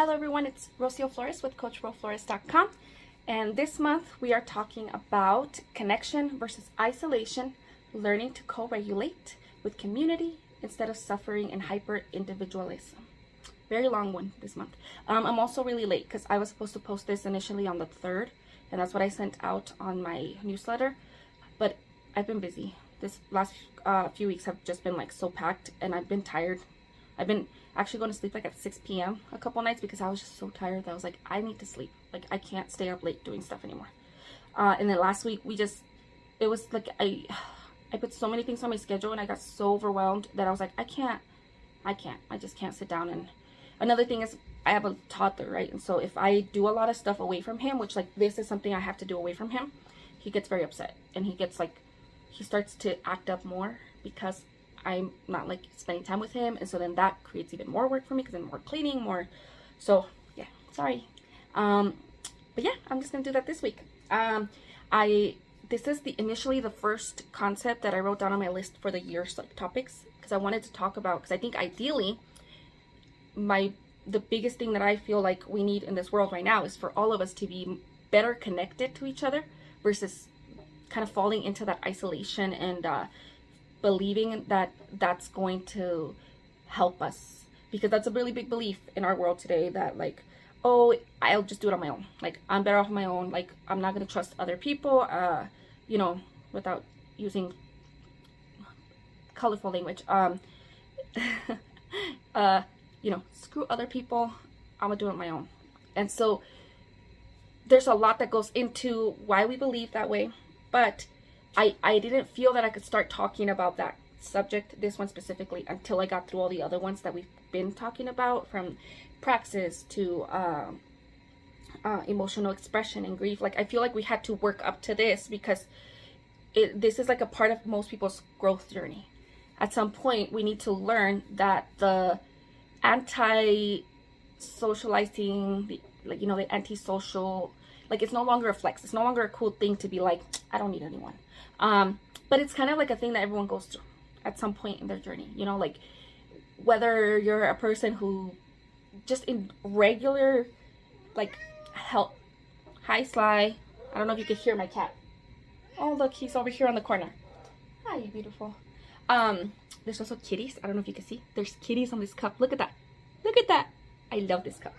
Hello everyone, it's Rocio Flores with CoachRoFlores.com, and this month we are talking about connection versus isolation, learning to co-regulate with community instead of suffering in hyper-individualism. Very long one this month. I'm also really late because I was supposed to post this initially on the 3rd, and that's what I sent out on my newsletter, but I've been busy. This last few weeks have just been like so packed, and I've been tired. I've been actually going to sleep like at 6 p.m. a couple nights because I was just so tired that I was like, I need to sleep. Like, I can't stay up late doing stuff anymore. And then last week it was like I put so many things on my schedule and I got so overwhelmed that I was like, I just can't sit down. And another thing is I have a toddler, right? And so if I do a lot of stuff away from him, which like this is something I have to do away from him, he gets very upset and he starts to act up more because I'm not like spending time with him, and so then that creates even more work for me because then more cleaning, so yeah, sorry. But yeah, I'm just gonna do that this week. This is initially the first concept that I wrote down on my list for the year's like topics, because I wanted to talk about, because I think ideally the biggest thing that I feel like we need in this world right now is for all of us to be better connected to each other versus kind of falling into that isolation and believing that that's going to help us, because that's a really big belief in our world today, that like, oh, I'll just do it on my own, like I'm better off on my own, like I'm not going to trust other people, without using colorful language, screw other people, I'm gonna do it on my own. And so there's a lot that goes into why we believe that way, but I didn't feel that I could start talking about that subject, this one specifically, until I got through all the other ones that we've been talking about, from praxis to emotional expression and grief. Like, I feel like we had to work up to this because this is like a part of most people's growth journey. At some point, we need to learn that the anti-socializing, the antisocial, like, it's no longer a flex. It's no longer a cool thing to be like, I don't need anyone. But it's kind of like a thing that everyone goes through at some point in their journey. Like whether you're a person who just in regular, like, help. Hi, Sly. I don't know if you could hear my cat. Oh, look, he's over here on the corner. Hi, you beautiful. There's also kitties. I don't know if you can see. There's kitties on this cup. Look at that. Look at that. I love this cup.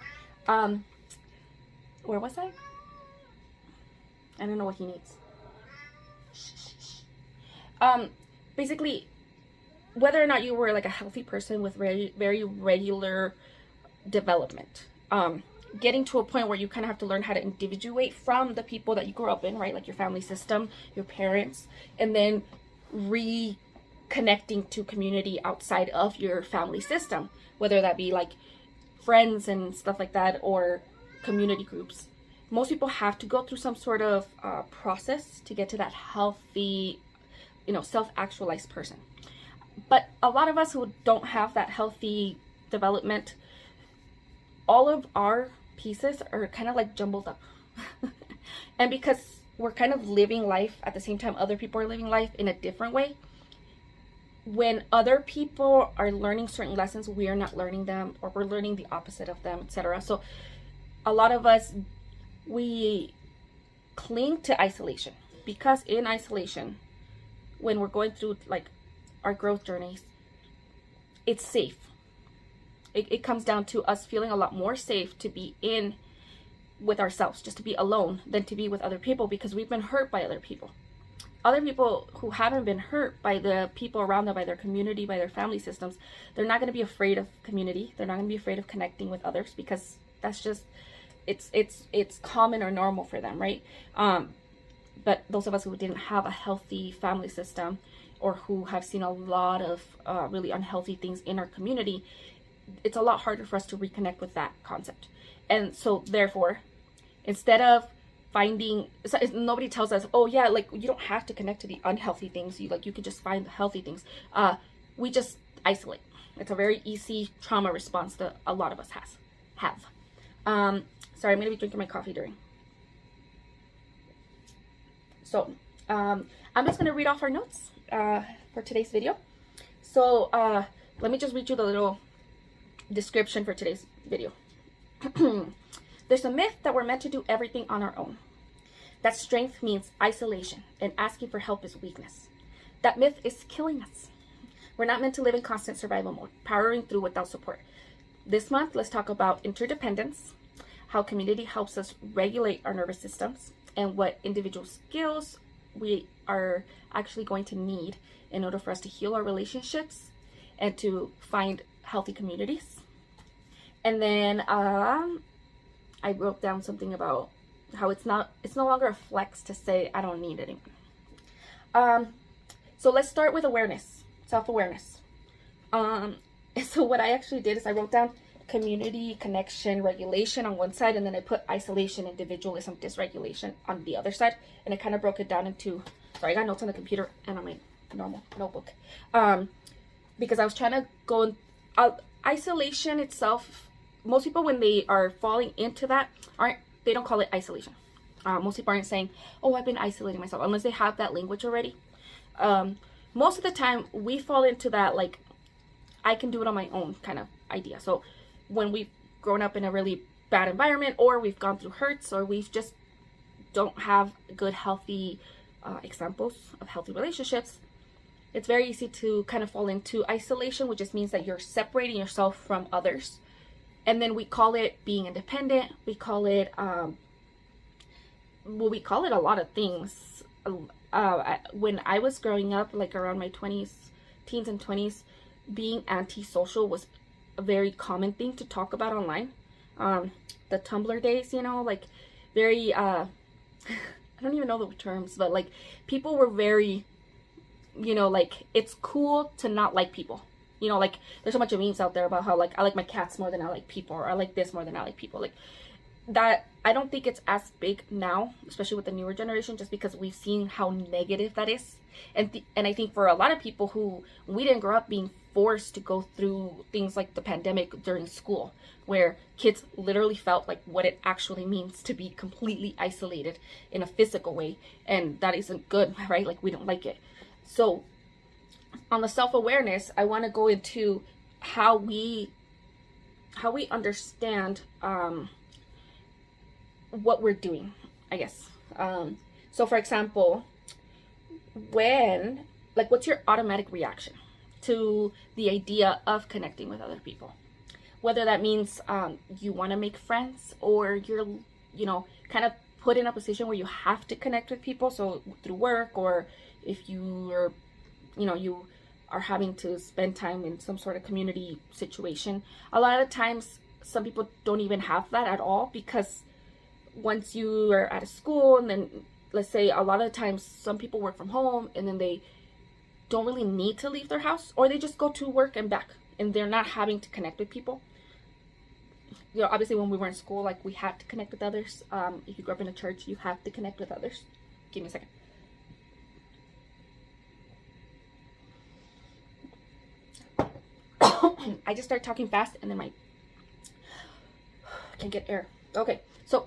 Where was I? I don't know what he needs. Basically, whether or not you were like a healthy person with very, very regular development, getting to a point where you kind of have to learn how to individuate from the people that you grew up in, right? Like your family system, your parents, and then reconnecting to community outside of your family system, whether that be like friends and stuff like that, or community groups. Most people have to go through some sort of process to get to that healthy, self-actualized person. But a lot of us who don't have that healthy development, all of our pieces are kind of like jumbled up. And because we're kind of living life at the same time other people are living life in a different way, when other people are learning certain lessons, we are not learning them, or we're learning the opposite of them, etc. So a lot of us, we cling to isolation, because in isolation, when we're going through like our growth journeys, it's safe. It comes down to us feeling a lot more safe to be in with ourselves, just to be alone, than to be with other people, because we've been hurt by other people. Other people who haven't been hurt by the people around them, by their community, by their family systems, they're not going to be afraid of community. They're not going to be afraid of connecting with others, because that's just, it's common or normal for them, right? But those of us who didn't have a healthy family system, or who have seen a lot of really unhealthy things in our community, it's a lot harder for us to reconnect with that concept. And so therefore, instead of nobody tells us, oh yeah, like you don't have to connect to the unhealthy things, you could just find the healthy things. We just isolate. It's a very easy trauma response that a lot of us have. Sorry, I'm gonna be drinking my coffee during. So I'm just gonna read off our notes for today's video. So let me just read you the little description for today's video. There's a myth that we're meant to do everything on our own. That strength means isolation and asking for help is weakness. That myth is killing us. We're not meant to live in constant survival mode, powering through without support. This month, let's talk about interdependence, how community helps us regulate our nervous systems, and what individual skills we are actually going to need in order for us to heal our relationships and to find healthy communities. And then I wrote down something about how it's no longer a flex to say I don't need anyone. So let's start with awareness, self-awareness. So what I actually did is I wrote down community, connection, regulation on one side, and then I put isolation, individualism, dysregulation on the other side, and I kind of broke it down into, sorry, I got notes on the computer and on my normal notebook, because I was trying to go in, isolation itself, most people when they are falling into that, they don't call it isolation. Most people aren't saying, oh, I've been isolating myself, unless they have that language already. Most of the time we fall into that, like, I can do it on my own kind of idea. So when we've grown up in a really bad environment, or we've gone through hurts, or we've just don't have good, healthy examples of healthy relationships, it's very easy to kind of fall into isolation, which just means that you're separating yourself from others. And then we call it being independent. We call it, we call it a lot of things. When I was growing up, like around my teens and 20s, being antisocial was a very common thing to talk about online. The Tumblr days, you know, like very, I don't even know the terms, but like people were very, you know, like it's cool to not like people. You know, like there's so much of memes out there about how like I like my cats more than I like people, or I like this more than I like people. Like that, I don't think it's as big now, especially with the newer generation, just because we've seen how negative that is. And I think for a lot of people who we didn't grow up being forced to go through things like the pandemic during school, where kids literally felt like what it actually means to be completely isolated in a physical way, and that isn't good, right? Like we don't like it. So on the self-awareness, I want to go into how we understand what we're doing, I guess. So for example, what's your automatic reaction to the idea of connecting with other people? Whether that means you want to make friends, or you're, you know, kind of put in a position where you have to connect with people, so through work, or if you are having to spend time in some sort of community situation. A lot of times, some people don't even have that at all, because once you are at a school, and then let's say a lot of times some people work from home, and then they don't really need to leave their house, or they just go to work and back, and they're not having to connect with people. You know, obviously when we were in school, like we had to connect with others. If you grew up in a church, you have to connect with others. Give me a second. I just start talking fast, and then can't get air. Okay, so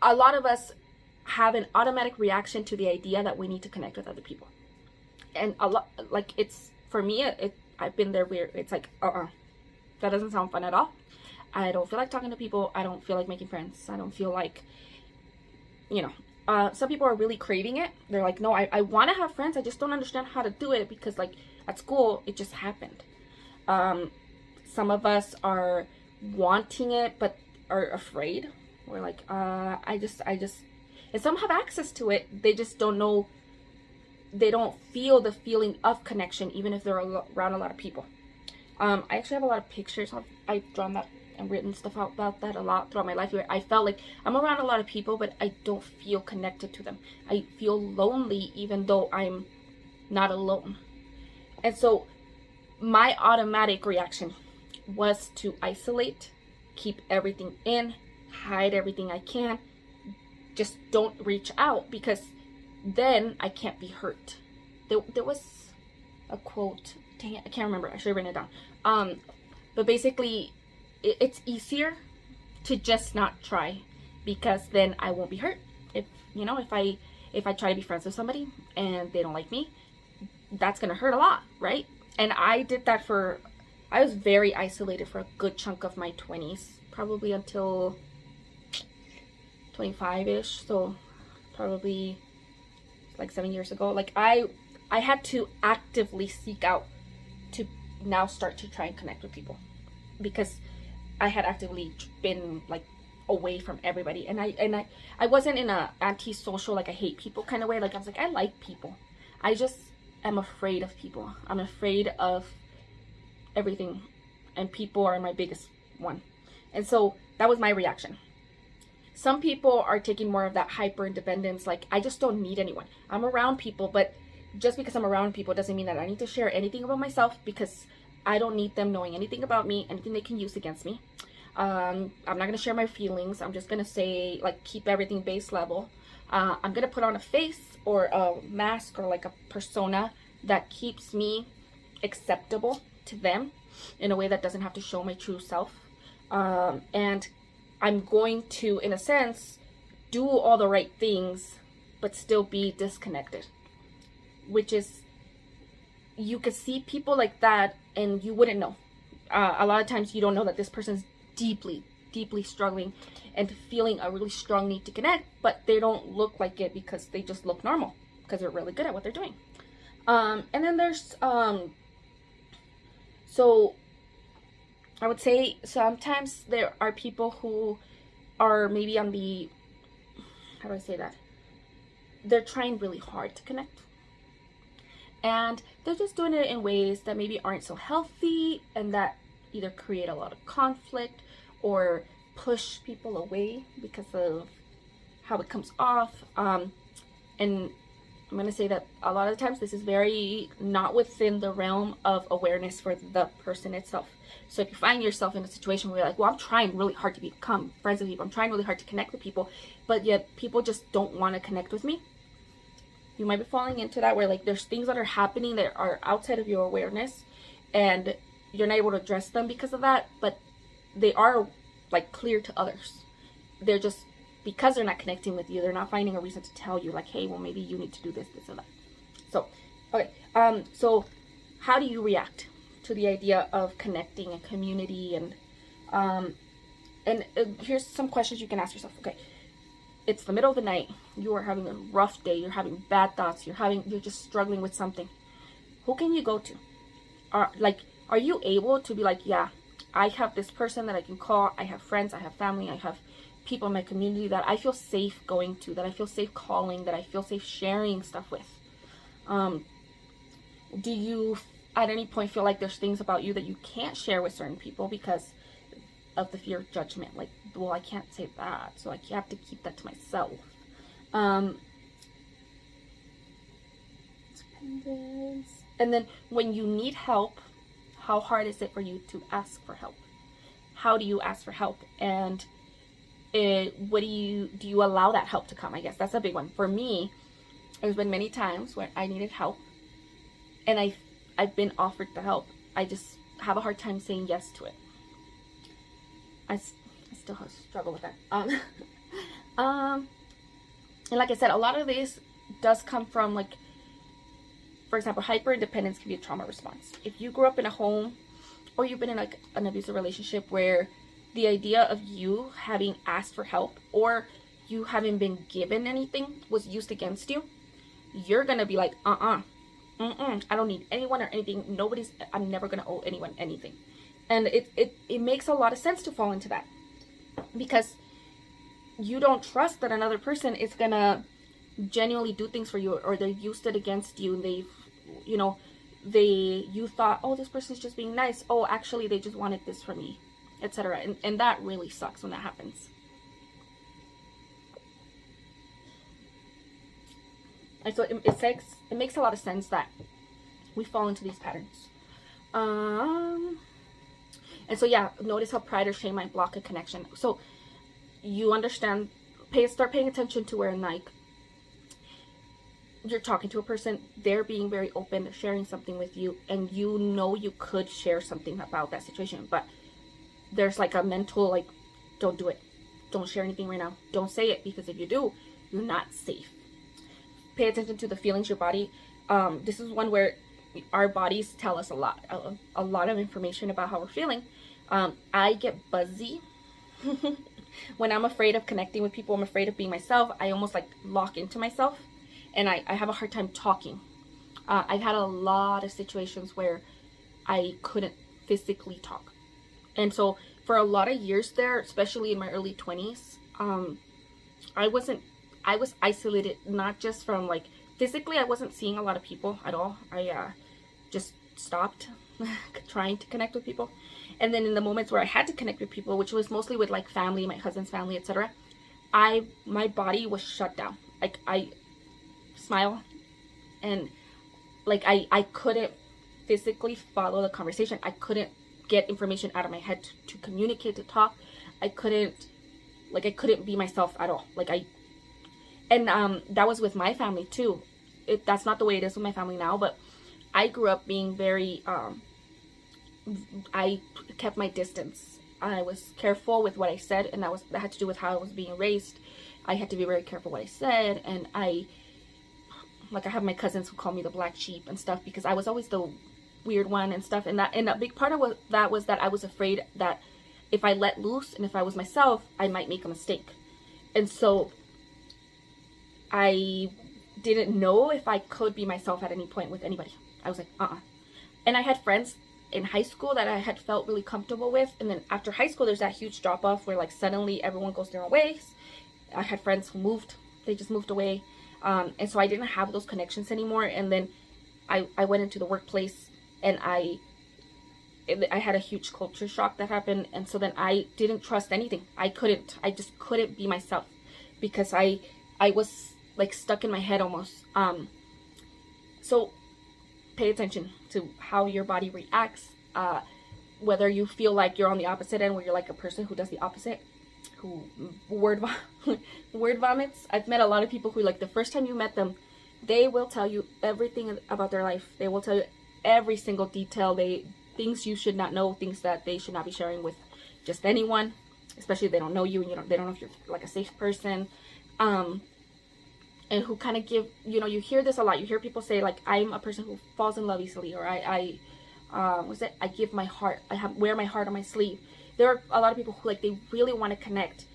a lot of us have an automatic reaction to the idea that we need to connect with other people, and a lot, like, it's, for me, I've been there where it's like, that doesn't sound fun at all. I don't feel like talking to people. I don't feel like making friends. I don't feel like, you know, some people are really craving it. They're like, no, I want to have friends. I just don't understand how to do it, because like at school, it just happened. Some of us are wanting it, but are afraid. We're like, I just, and some have access to it. They just don't know. They don't feel the feeling of connection, even if they're around a lot of people. I actually have a lot of pictures. I've drawn that and written stuff out about that a lot throughout my life, where I felt like I'm around a lot of people, but I don't feel connected to them. I feel lonely, even though I'm not alone. And so my automatic reaction was to isolate, keep everything in, hide everything I can, just don't reach out, because then I can't be hurt. There was a quote, dang it, I can't remember, I should have written it down. But basically, it's easier to just not try, because then I won't be hurt. If I try to be friends with somebody and they don't like me, that's gonna hurt a lot, right? And I did that I was very isolated for a good chunk of my 20s, probably until 25-ish, so probably like 7 years ago. Like I had to actively seek out to now start to try and connect with people, because I had actively been like away from everybody, and I wasn't in a antisocial, like I hate people kind of way. Like I was like, I like people, I just am afraid of people. I'm afraid of everything, and people are my biggest one. And so that was my reaction. Some people are taking more of that hyper independence, like I just don't need anyone. I'm around people, but just because I'm around people doesn't mean that I need to share anything about myself, because I don't need them knowing anything about me, anything they can use against me. I'm not going to share my feelings. I'm just going to say, like, keep everything base level. I'm going to put on a face or a mask or like a persona that keeps me acceptable to them in a way that doesn't have to show my true self. And I'm going to, in a sense, do all the right things, but still be disconnected. Which is, you could see people like that and you wouldn't know. A lot of times you don't know that this person's deeply, deeply struggling and feeling a really strong need to connect, but they don't look like it because they just look normal, because they're really good at what they're doing. And then there's, so I would say sometimes there are people who are maybe on the, how do I say that? They're trying really hard to connect. And they're just doing it in ways that maybe aren't so healthy, and that either create a lot of conflict or push people away because of how it comes off. And I'm going to say that a lot of times this is very not within the realm of awareness for the person itself. So if you find yourself in a situation where you're like, well, I'm trying really hard to become friends with people, I'm trying really hard to connect with people, but yet people just don't want to connect with me, you might be falling into that, where like there's things that are happening that are outside of your awareness, and you're not able to address them because of that, but they are like clear to others. They're just, because they're not connecting with you, they're not finding a reason to tell you, like, hey, well, maybe you need to do this, this, or that. So, okay, so how do you react to the idea of connecting and community? And here's some questions you can ask yourself. Okay, it's the middle of the night, you are having a rough day, you're having bad thoughts, you're just struggling with something. Who can you go to? Are you able to be like, yeah, I have this person that I can call, I have friends, I have family, I have people in my community that I feel safe going to, that I feel safe calling, that I feel safe sharing stuff with? Do you at any point feel like there's things about you that you can't share with certain people because of the fear of judgment? Like, well, I can't say that, so I have to keep that to myself. And then when you need help, how hard is it for you to ask for help? How do you ask for help? And what do you allow that help to come? I guess that's a big one. For me, there's been many times where I needed help and I've been offered the help. I just have a hard time saying yes to it. I still struggle with that. And like I said, a lot of this does come from, like, for example, hyper independence can be a trauma response. If you grew up in a home, or you've been in like an abusive relationship where the idea of you having asked for help or you having been given anything was used against you, you're gonna be like, I don't need anyone or anything. I'm never gonna owe anyone anything. And it makes a lot of sense to fall into that, because you don't trust that another person is gonna genuinely do things for you, or they used it against you, and you thought, oh, this person's just being nice, oh, actually they just wanted this from me, etc. And that really sucks when that happens. And so it makes a lot of sense that we fall into these patterns. And so yeah, notice how pride or shame might block a connection. So you understand, start paying attention to where, like, you're talking to a person, they're being very open, they're sharing something with you, and you could share something about that situation, but there's like a mental, like, don't do it, don't share anything right now, don't say it, because if you do, you're not safe. Pay attention to the feelings, your body. This is one where our bodies tell us a lot of information about how we're feeling. I get buzzy When I'm afraid of connecting with people, I'm afraid of being myself, I almost like lock into myself, and I have a hard time talking. I've had a lot of situations where I couldn't physically talk. And so for a lot of years there, especially in my early 20s, I was isolated, not just from like physically, I wasn't seeing a lot of people at all. I just stopped trying to connect with people. And then in the moments where I had to connect with people, which was mostly with like family, my husband's family, etc., my body was shut down. Like I smile, and like I couldn't physically follow the conversation. I couldn't get information out of my head to communicate, to talk. I couldn't be myself at all. That was with my family too. That's not the way it is with my family now, but I grew up being very I kept my distance. I was careful with what I said, and that had to do with how I was being raised. I had to be very careful what I said, and I have my cousins who call me the black sheep and stuff, because I was always the weird one and stuff. And a big part of that was that I was afraid that if I let loose and if I was myself, I might make a mistake. And so I didn't know if I could be myself at any point with anybody. I was like, And I had friends in high school that I had felt really comfortable with, and then after high school there's that huge drop off where like suddenly everyone goes their own ways. I had friends who they just moved away, and so I didn't have those connections anymore. And then I went into the workplace, and I had a huge culture shock that happened, and so then I didn't trust anything. I just couldn't be myself, because I was like stuck in my head almost. So pay attention to how your body reacts, whether you feel like you're on the opposite end, where you're like a person who does the opposite, who word vomits. I've met a lot of people who, like, the first time you met them, they will tell you everything about their life. They will tell you every single detail. Things you should not know, things that they should not be sharing with just anyone, especially if they don't know you and they don't know if you're like a safe person. And who kind of give, you hear this a lot. You hear people say, like, I'm a person who falls in love easily, or I give my heart, wear my heart on my sleeve. There are a lot of people who, like, they really want to connect,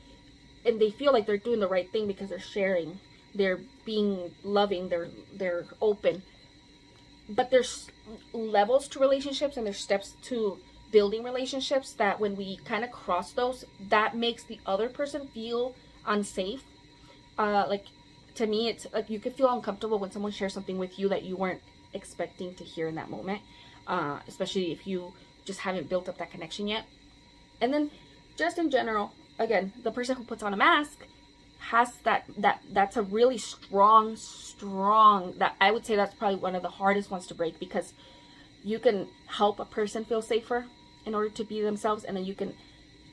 and they feel like they're doing the right thing because they're sharing, they're being loving, they're open. But there's levels to relationships, and there's steps to building relationships that when we kind of cross those, that makes the other person feel unsafe. To me, it's like you could feel uncomfortable when someone shares something with you that you weren't expecting to hear in that moment, especially if you just haven't built up that connection yet. And then just in general, again, the person who puts on a mask has that's a really strong, that I would say that's probably one of the hardest ones to break, because you can help a person feel safer in order to be themselves, and then you can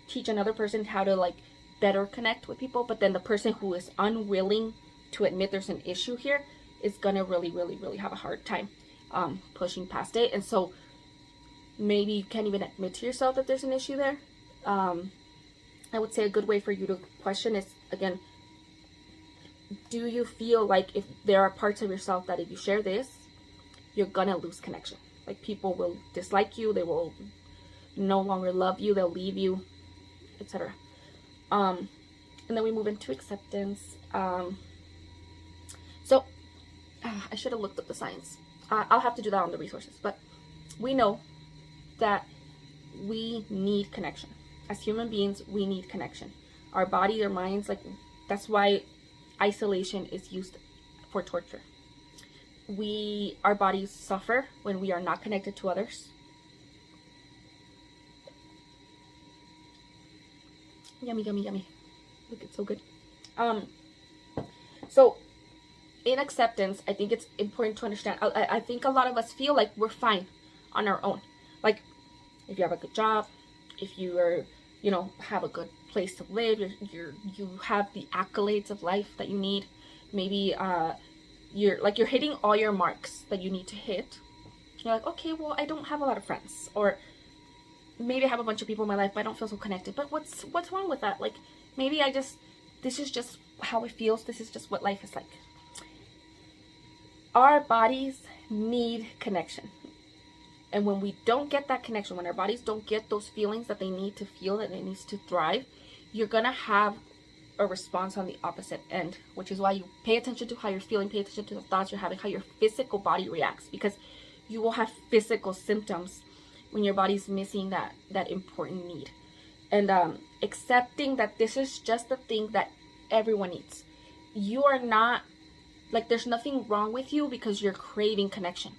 teach another person how to, like, better connect with people. But then the person who is unwilling to admit there's an issue here is gonna really, really, really have a hard time pushing past it. And so maybe you can't even admit to yourself that there's an issue there. I would say a good way for you to question is, again, do you feel like if there are parts of yourself that if you share this, you're gonna lose connection? Like, people will dislike you, they will no longer love you, they'll leave you, etc. And then we move into acceptance. So I should have looked up the science. I'll have to do that on the resources. But we know that we need connection. As human beings, we need connection. Our body, our minds, like, that's why isolation is used for torture. Our bodies suffer when we are not connected to others. Yummy, yummy, yummy. Look, it's so good. So in acceptance, I think it's important to understand. I think a lot of us feel like we're fine on our own. Like, if you have a good job, if you are, have a good place to live, you have the accolades of life that you need. Maybe you're hitting all your marks that you need to hit. You're like, okay, well, I don't have a lot of friends, or maybe I have a bunch of people in my life, but I don't feel so connected. But what's wrong with that? Like, maybe this is just how it feels. This is just what life is like. Our bodies need connection. And when we don't get that connection, when our bodies don't get those feelings that they need to feel, that it needs to thrive, you're gonna have a response on the opposite end, which is why you pay attention to how you're feeling, pay attention to the thoughts you're having, how your physical body reacts, because you will have physical symptoms when your body's missing that important need. And accepting that this is just the thing that everyone needs. You are not, like, there's nothing wrong with you because you're craving connection.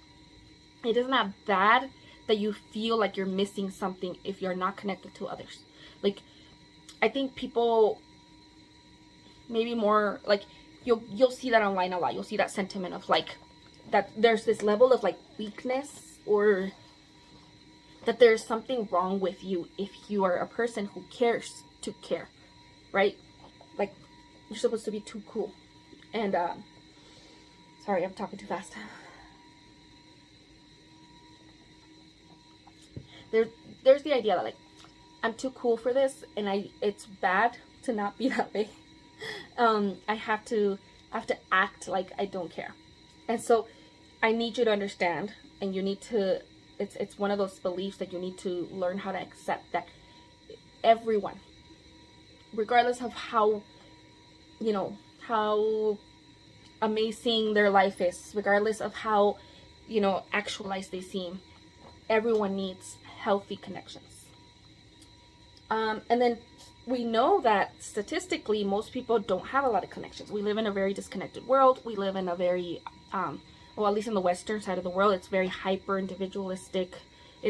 It is not bad that you feel like you're missing something if you're not connected to others. Like, I think people maybe more, like, you'll see that online a lot. You'll see that sentiment of, like, that there's this level of, like, weakness, or that there's something wrong with you if you are a person who cares to care, right? Like, you're supposed to be too cool. And sorry, I'm talking too fast. There's the idea that, like, I'm too cool for this, and it's bad to not be that way. I have to act like I don't care. And so I need you to understand, and you need to, it's one of those beliefs that you need to learn how to accept, that everyone, regardless of how, you know, how amazing their life is, regardless of how, you know, actualized they seem, everyone needs healthy connections. And then we know that statistically, most people don't have a lot of connections. We live in a very disconnected world. We live in a very, well, at least in the Western side of the world, it's very hyper individualistic.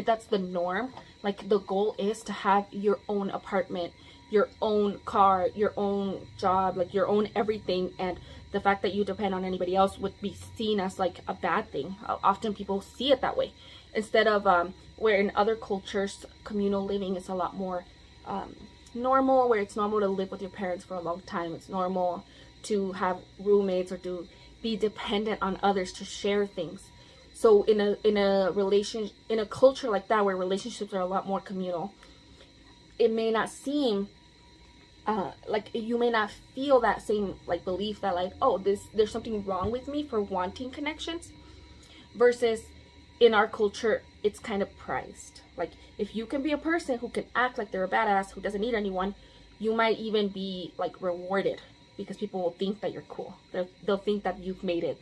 That's the norm. Like, the goal is to have your own apartment, your own car, your own job, like your own everything. And the fact that you depend on anybody else would be seen as like a bad thing. Often people see it that way, instead of where in other cultures, communal living is a lot more normal, where it's normal to live with your parents for a long time. It's normal to have roommates or to be dependent on others to share things. So in a culture like that, where relationships are a lot more communal, it may not seem like, you may not feel that same, like, belief that, like, oh, there's something wrong with me for wanting connections, versus in our culture it's kind of prized. Like, if you can be a person who can act like they're a badass, who doesn't need anyone, you might even be, like, rewarded, because people will think that you're cool. They'll think that you've made it.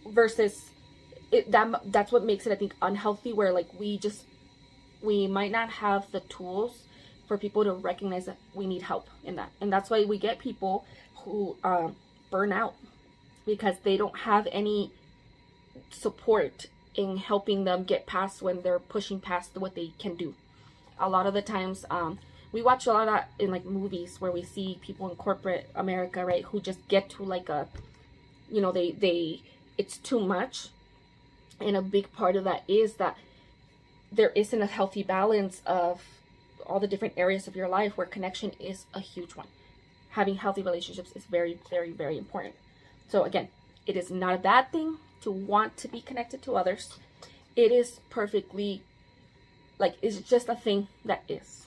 Versus that's what makes it, I think, unhealthy, where, like, we might not have the tools for people to recognize that we need help in that. And that's why we get people who burn out, because they don't have any support in helping them get past when they're pushing past what they can do. A lot of the times, we watch a lot of that in, like, movies, where we see people in corporate America, right, who just get to, like, a, you know, it's too much. And a big part of that is that there isn't a healthy balance of all the different areas of your life, where connection is a huge one. Having healthy relationships is very, very, very important. So again, it is not a bad thing to want to be connected to others. It is perfectly, like, it's just a thing that is.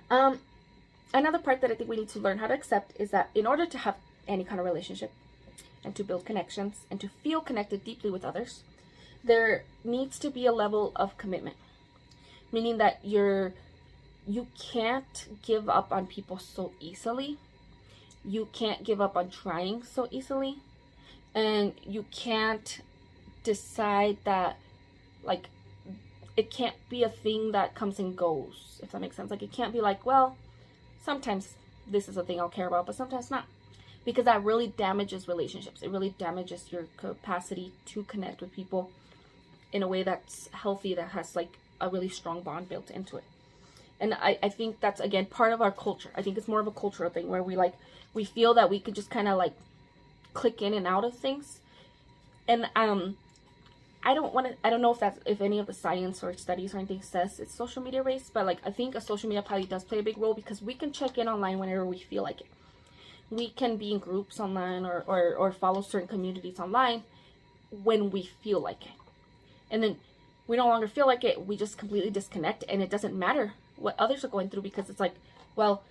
Another part that I think we need to learn how to accept is that in order to have any kind of relationship, and to build connections, and to feel connected deeply with others, there needs to be a level of commitment. Meaning that you can't give up on people so easily. You can't give up on trying so easily. And you can't decide that, like, it can't be a thing that comes and goes, if that makes sense. Like, it can't be like, well, sometimes this is a thing I'll care about, but sometimes not. Because that really damages relationships. It really damages your capacity to connect with people in a way that's healthy, that has, like, a really strong bond built into it. And I think that's, again, part of our culture. I think it's more of a cultural thing, where we feel that we could just kind of, like, click in and out of things. And I don't know if any of the science or studies or anything says it's social media based, but, like, I think a social media probably does play a big role, because we can check in online whenever we feel like it. We can be in groups online or follow certain communities online when we feel like it. And then we no longer feel like it, we just completely disconnect, and it doesn't matter what others are going through, because it's like, well,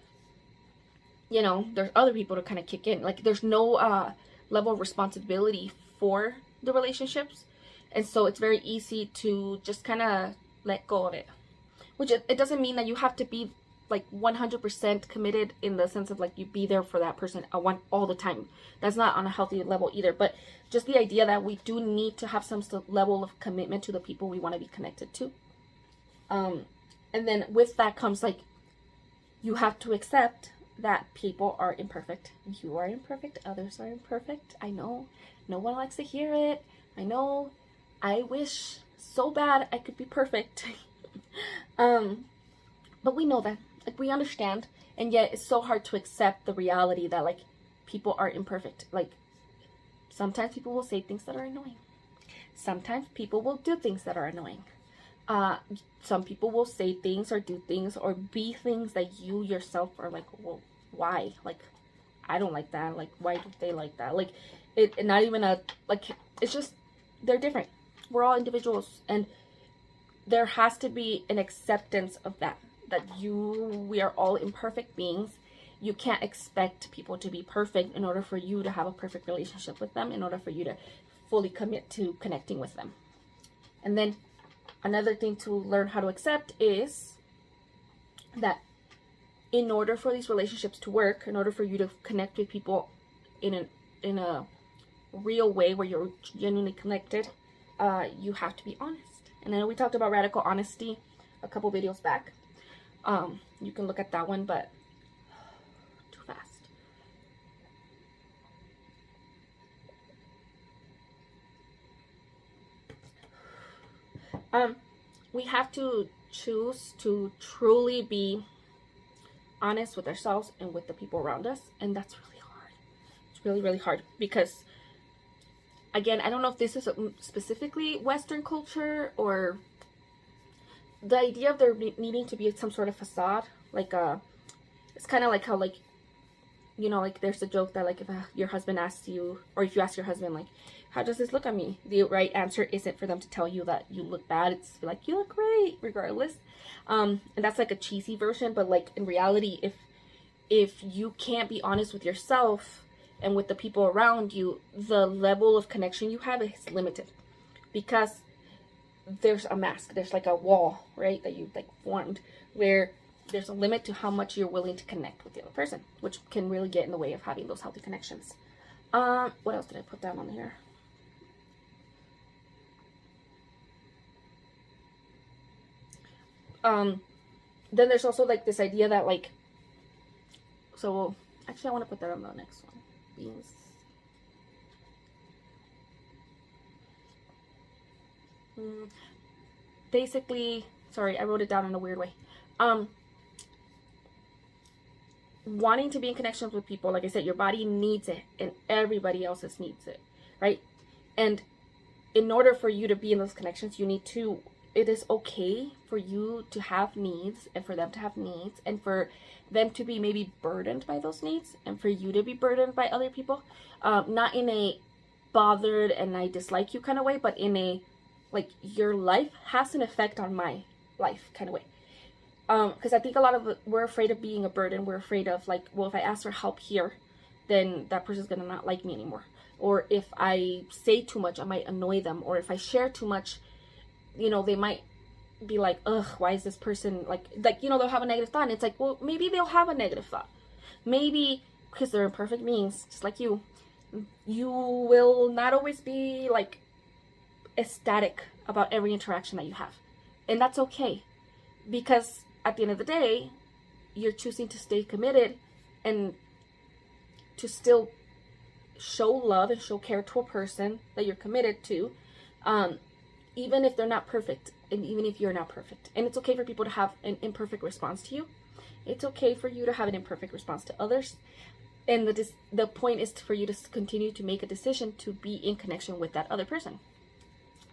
you know, there's other people to kind of kick in. Like, there's no level of responsibility for the relationships, and so it's very easy to just kind of let go of it. Which it doesn't mean that you have to be like 100% committed in the sense of like you be there for that person all the time. That's not on a healthy level either. But just the idea that we do need to have some level of commitment to the people we want to be connected to. And then with that comes like, you have to accept that people are imperfect. You are imperfect. Others are imperfect. I know. No one likes to hear it. I know. I wish so bad I could be perfect. But we know that. Like, we understand. And yet it's so hard to accept the reality that, like, people are imperfect. Like, sometimes people will say things that are annoying. Sometimes people will do things that are annoying. Some people will say things or do things or be things that you yourself are like, well, why? Like, I don't like that. Like, why do they like that? Like, it not even a, like, it's just, they're different. We're all individuals, and there has to be an acceptance of that we are all imperfect beings. You can't expect people to be perfect in order for you to have a perfect relationship with them, in order for you to fully commit to connecting with them. And then another thing to learn how to accept is that in order for these relationships to work, in order for you to connect with people in a real way where you're genuinely connected, you have to be honest. And I know we talked about radical honesty a couple videos back. You can look at that one, but too fast. We have to choose to truly be honest with ourselves and with the people around us, and that's really hard. It's really, really hard because, again, I don't know if this is specifically Western culture or the idea of there needing to be some sort of facade. Like, it's kind of like how, like, you know, like, there's a joke that, like, if your husband asks you, or if you ask your husband, like, how does this look on me? The right answer isn't for them to tell you that you look bad. It's like, you look great, regardless. And that's, like, a cheesy version, but, like, in reality, if you can't be honest with yourself and with the people around you, the level of connection you have is limited. Because there's a mask, there's like a wall, right, that you've like formed, where there's a limit to how much you're willing to connect with the other person, which can really get in the way of having those healthy connections. What else did I put down on here? Then there's also like this idea that, like, so actually I want to put that on the next one. Beings. Basically, sorry, I wrote it down in a weird way. Wanting to be in connections with people, like I said, your body needs it and everybody else's needs it, right? And in order for you to be in those connections, you need to, it is okay for you to have needs and for them to have needs and for them to be maybe burdened by those needs and for you to be burdened by other people. Not in a bothered and I dislike you kind of way, but in a, like, your life has an effect on my life kind of way. Because I think a lot of we're afraid of being a burden. We're afraid of, like, well, if I ask for help here, then that person's gonna not like me anymore. Or if I say too much, I might annoy them. Or if I share too much, you know, they might be like, ugh, why is this person, like, you know, they'll have a negative thought. And it's like, well, maybe they'll have a negative thought. Maybe because they're imperfect beings, just like you will not always be, like, ecstatic about every interaction that you have. And that's okay. Because at the end of the day, you're choosing to stay committed and to still show love and show care to a person that you're committed to, even if they're not perfect and even if you're not perfect. And it's okay for people to have an imperfect response to you. It's okay for you to have an imperfect response to others. And the point is for you to continue to make a decision to be in connection with that other person.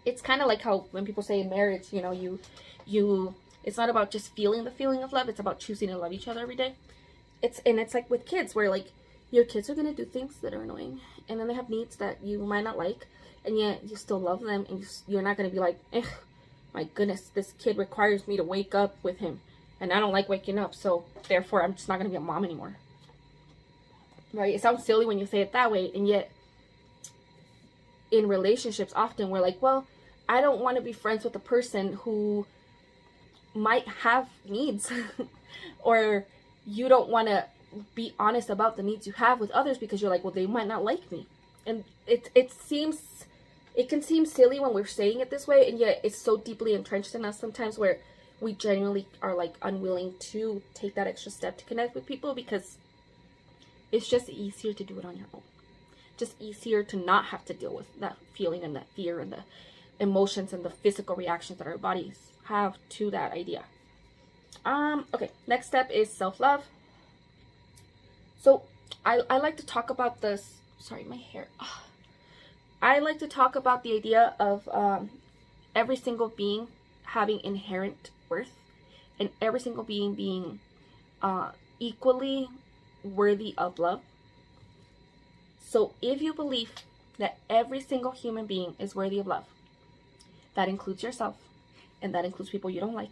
It's kind of like how when people say in marriage, you know, you it's not about just feeling the feeling of love. It's about choosing to love each other every day. It's like with kids, where, like, your kids are going to do things that are annoying. And then they have needs that you might not like. And yet you still love them. And you're not going to be like, my goodness, this kid requires me to wake up with him. And I don't like waking up. So therefore, I'm just not going to be a mom anymore. Right? It sounds silly when you say it that way. And yet, in relationships, often we're like, well, I don't want to be friends with a person who might have needs or you don't want to be honest about the needs you have with others because you're like, well, they might not like me. And it can seem silly when we're saying it this way, and yet it's so deeply entrenched in us sometimes where we genuinely are like unwilling to take that extra step to connect with people because it's just easier to do it on your own. Just easier to not have to deal with that feeling and that fear and the emotions and the physical reactions that our bodies have to that idea. Okay, next step is self-love. So I like to talk about this. Sorry, my hair. I like to talk about the idea of every single being having inherent worth and every single being being equally worthy of love. So if you believe that every single human being is worthy of love, that includes yourself, and that includes people you don't like,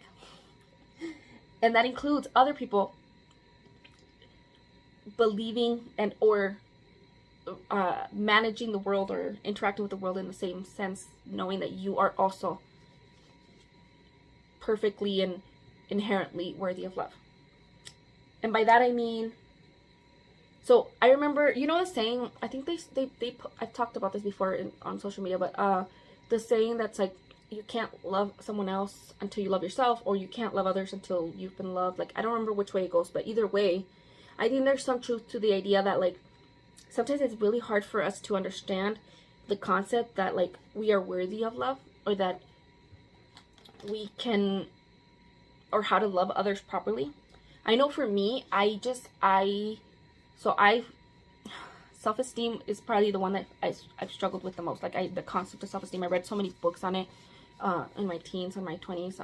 and that includes other people believing and or managing the world or interacting with the world in the same sense, knowing that you are also perfectly and inherently worthy of love. And by that I mean, so I remember, you know the saying, I think they put, I've talked about this before on social media, but the saying that's like, you can't love someone else until you love yourself, or you can't love others until you've been loved. Like, I don't remember which way it goes, but either way, I think there's some truth to the idea that like sometimes it's really hard for us to understand the concept that like we are worthy of love, or that we can, or how to love others properly. I know for me, self-esteem is probably the one that I've struggled with the most. Like the concept of self-esteem, I read so many books on it in my teens and my 20s,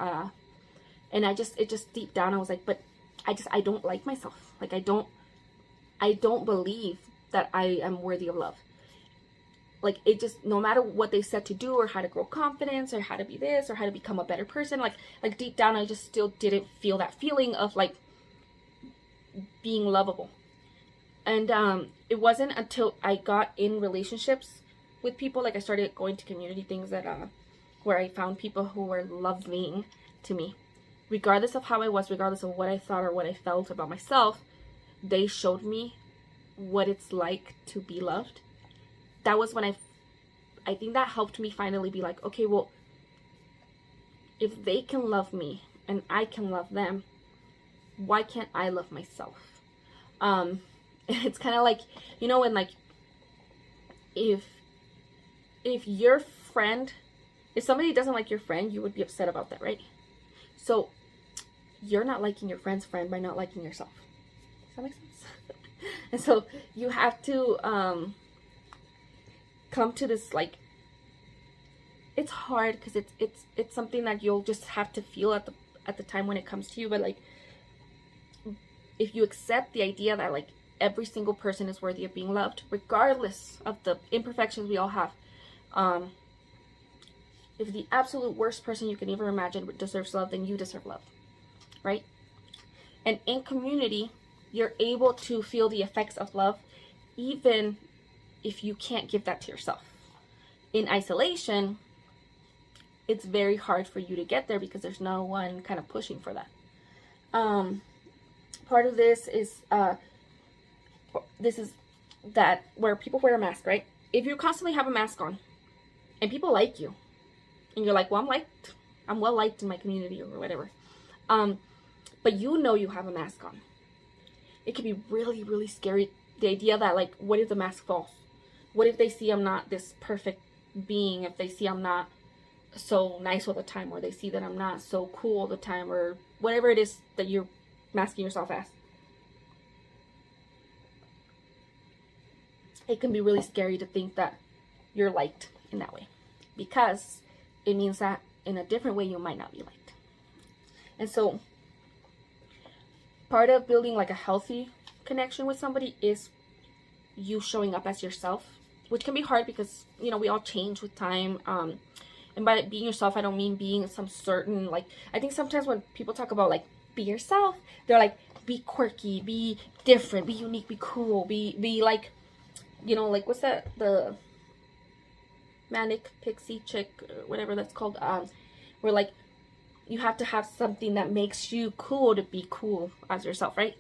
and it just deep down I was like, but I don't like myself. Like I don't believe that I am worthy of love. Like it just, no matter what they said to do or how to grow confidence or how to be this or how to become a better person, like deep down I just still didn't feel that feeling of like being lovable. And it wasn't until I got in relationships with people, like I started going to community things, that where I found people who were loving to me, regardless of how I was, regardless of what I thought or what I felt about myself. They showed me what it's like to be loved. That was when I think that helped me finally be like, okay, well, if they can love me and I can love them, why can't I love myself? It's kind of like, you know, when like if your friend, if somebody doesn't like your friend, you would be upset about that, right? So you're not liking your friend's friend by not liking yourself. Does that make sense? And so you have to come to this, like, it's hard because it's something that you'll just have to feel at the time when it comes to you. But like, if you accept the idea that like every single person is worthy of being loved, regardless of the imperfections we all have, if the absolute worst person you can ever imagine deserves love, then you deserve love, right? And in community, you're able to feel the effects of love even if you can't give that to yourself. In isolation, it's very hard for you to get there because there's no one kind of pushing for that. Part of this is that where people wear a mask, right? If you constantly have a mask on and people like you and you're like, well, I'm well liked in my community or whatever, but you know you have a mask on, it can be really, really scary. The idea that like, what if the mask falls? What if they see I'm not this perfect being? If they see I'm not so nice all the time, or they see that I'm not so cool all the time, or whatever it is that you're masking yourself as. It can be really scary to think that you're liked in that way, because it means that in a different way you might not be liked. And so part of building like a healthy connection with somebody is you showing up as yourself, which can be hard because, you know, we all change with time. And by being yourself, I don't mean being some certain, like, I think sometimes when people talk about like be yourself, they're like, be quirky, be different, be unique, be cool, be like, you know, like, what's that, the manic pixie chick, or whatever that's called, where like you have to have something that makes you cool to be cool as yourself, right?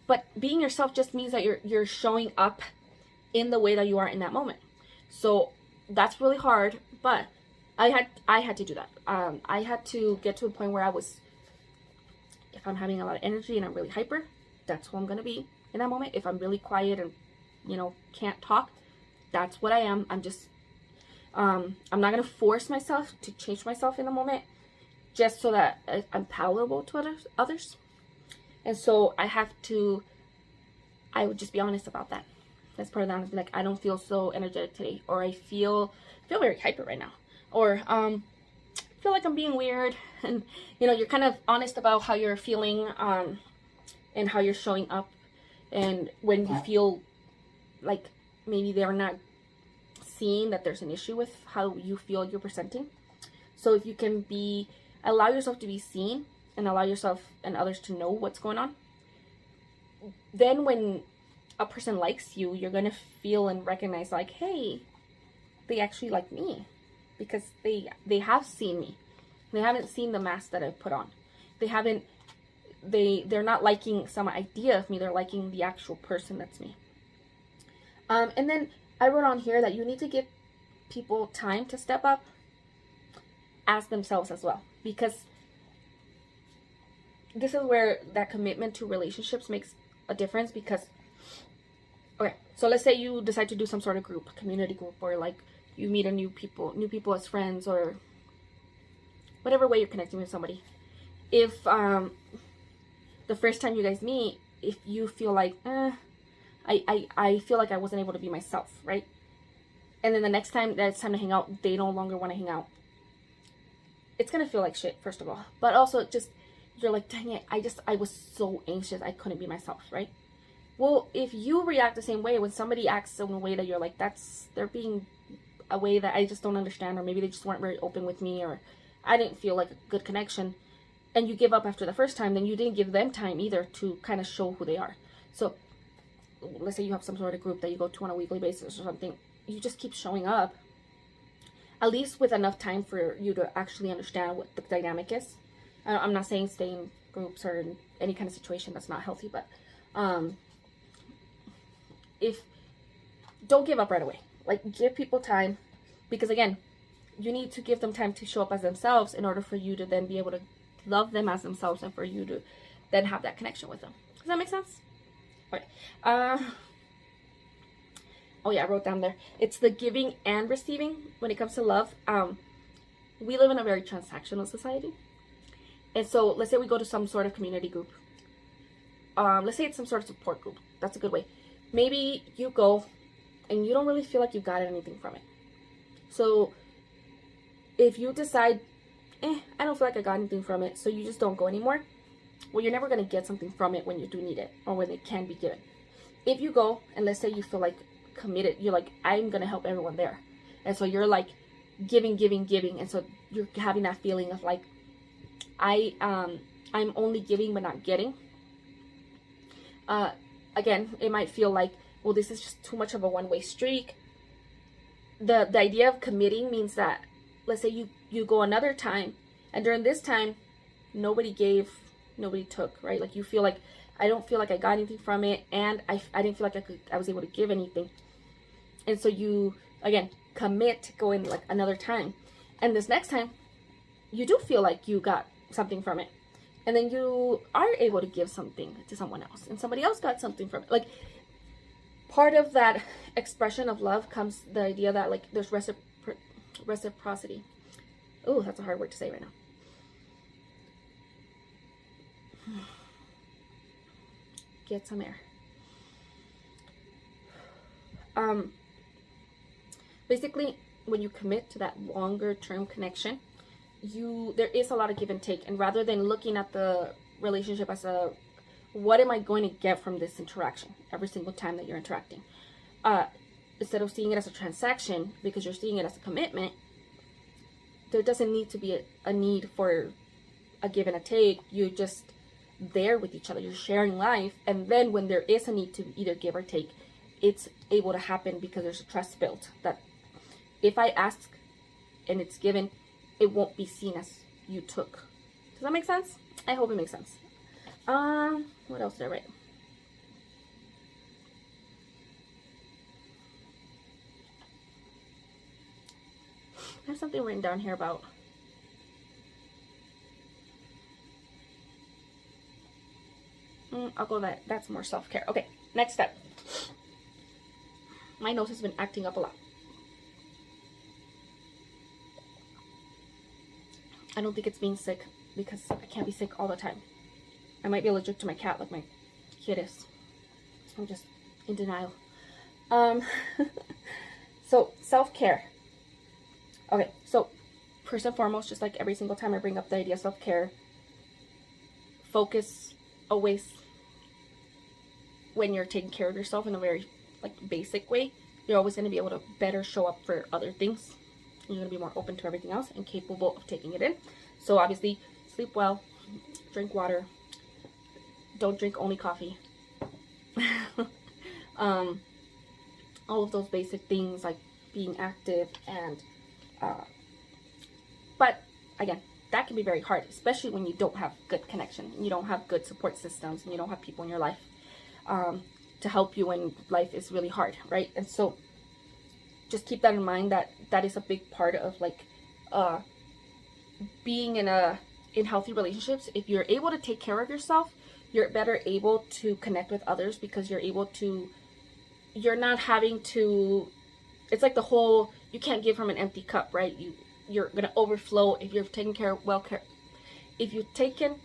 But being yourself just means that you're showing up in the way that you are in that moment. So that's really hard, but I had to do that. I had to get to a point where if I'm having a lot of energy and I'm really hyper, that's who I'm gonna be in that moment. If I'm really quiet and can't talk, that's what I am. I'm not gonna force myself to change myself in the moment just so that I'm palatable to others. And so I would just be honest about that. That's part of that. Like, I don't feel so energetic today, or I feel very hyper right now, or feel like I'm being weird. And you're kind of honest about how you're feeling, and how you're showing up, and when you feel like maybe they're not seeing that there's an issue with how you feel you're presenting. So if you can allow yourself to be seen and allow yourself and others to know what's going on, then when a person likes you, you're going to feel and recognize like, hey, they actually like me, because they have seen me. They haven't seen the mask that I've put on. They're not liking some idea of me. They're liking the actual person that's me. And then I wrote on here that you need to give people time to step up as themselves as well, because this is where that commitment to relationships makes a difference. Because, okay, so let's say you decide to do some sort of community group, or like you meet new people as friends, or whatever way you're connecting with somebody. If the first time you guys meet, if you feel like, I feel like I wasn't able to be myself, right? And then the next time that it's time to hang out, they no longer want to hang out. It's going to feel like shit, first of all. But also, you're like, dang it, I was so anxious, I couldn't be myself, right? Well, if you react the same way when somebody acts in a way that you're like, they're being a way that I just don't understand, or maybe they just weren't very open with me, or I didn't feel like a good connection, and you give up after the first time, then you didn't give them time either to kind of show who they are. So let's say you have some sort of group that you go to on a weekly basis or something. You just keep showing up, at least with enough time for you to actually understand what the dynamic is. I'm not saying stay in groups or in any kind of situation that's not healthy, but don't give up right away. Like, give people time, because again, you need to give them time to show up as themselves in order for you to then be able to love them as themselves, and for you to then have that connection with them. Does that make sense? Okay. Oh yeah, I wrote down there. It's the giving and receiving when it comes to love. We live in a very transactional society. And so let's say we go to some sort of community group. Let's say it's some sort of support group. That's a good way. Maybe you go and you don't really feel like you got anything from it. So if you decide, I don't feel like I got anything from it, so you just don't go anymore, well, you're never going to get something from it when you do need it, or when it can be given. If you go, and let's say you feel like committed, you're like, I'm going to help everyone there. And so you're like giving. And so you're having that feeling of like, I'm only giving but not getting. Again, it might feel like, well, this is just too much of a one-way streak. The idea of committing means that, let's say you go another time, and during this time, nobody gave, nobody took, right? Like, you feel like, I don't feel like I got anything from it, and I didn't feel like I was able to give anything. And so you, again, commit to going like another time. And this next time, you do feel like you got something from it. And then you are able to give something to someone else, and somebody else got something from it. Like, part of that expression of love comes the idea that, like, there's reciprocity. Oh, that's a hard word to say right now. Get some air. Basically, when you commit to that longer term connection, there is a lot of give and take. And rather than looking at the relationship as what am I going to get from this interaction every single time that you're interacting, instead of seeing it as a transaction, because you're seeing it as a commitment, there doesn't need to be a need for a give and a take. You're just there with each other. You're sharing life. And then when there is a need to either give or take, it's able to happen because there's a trust built that if I ask and it's given, it won't be seen as you took. Does that make sense? I hope it makes sense. What else did I write? I have something written down here about I'll go that's more self-care. Okay, next step. My nose has been acting up a lot. I don't think it's being sick because I can't be sick all the time. I might be allergic to my cat like my kid is. I'm just in denial. So self-care. Okay, so first and foremost, just like every single time I bring up the idea of self-care, focus always when you're taking care of yourself in a very like basic way. You're always going to be able to better show up for other things. You're going to be more open to everything else and capable of taking it in. So obviously, sleep well, drink water, don't drink only coffee. All of those basic things like being active and but again, that can be very hard, especially when you don't have good connection, you don't have good support systems, and you don't have people in your life to help you when life is really hard, right? And so just keep that in mind, that that is a big part of like being in healthy relationships. If you're able to take care of yourself, you're better able to connect with others, because you're not having to, it's like the whole, you can't give from an empty cup, right? You're gonna overflow if you're taking care if you've taken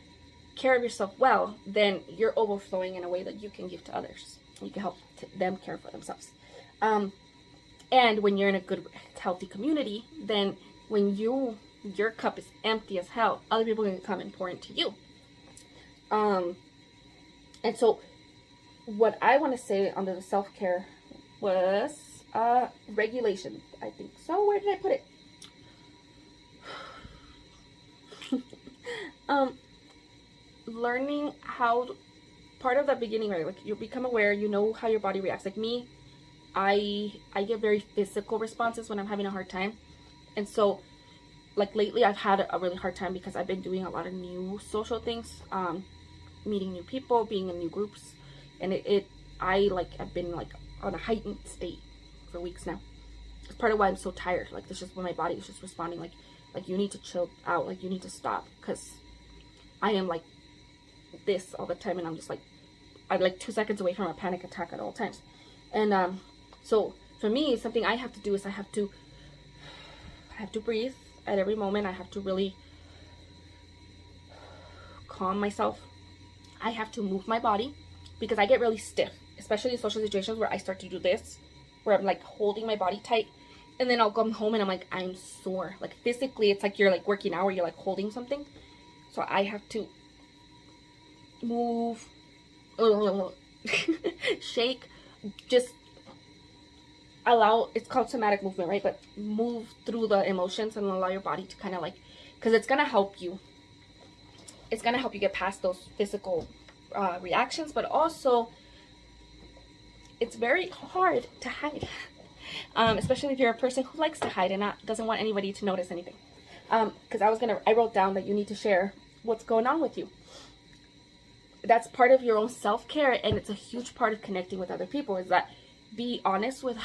care of yourself well, then you're overflowing in a way that you can give to others. You can help them care for themselves. And when you're in a good, healthy community, then when your cup is empty as hell, other people can come and pour into you. And so what I want to say under the self-care was regulation, I think. So where did I put it? Learning how, part of that beginning, right? Like you become aware, you know how your body reacts. Like me, I get very physical responses when I'm having a hard time. And so like lately I've had a really hard time because I've been doing a lot of new social things, meeting new people, being in new groups, and I've been like on a heightened state for weeks now. It's part of why I'm so tired. Like this is when my body is just responding like you need to chill out, like you need to stop, because I am like this all the time, and I'm just like, I'm like 2 seconds away from a panic attack at all times. And so for me, something I have to do is I have to breathe at every moment. I have to really calm myself. I have to move my body, because I get really stiff, especially in social situations where I start to do this, where I'm like holding my body tight, and then I'll come home and I'm like, I'm sore. Like physically, it's like you're like working out where you're like holding something. So I have to move, shake, just allow, it's called somatic movement, right? But move through the emotions and allow your body to kind of like, because it's going to help you. It's going to help you get past those physical reactions, but also it's very hard to hide, especially if you're a person who likes to hide and doesn't want anybody to notice anything. Because I wrote down that you need to share what's going on with you. That's part of your own self-care, and it's a huge part of connecting with other people, is that be honest with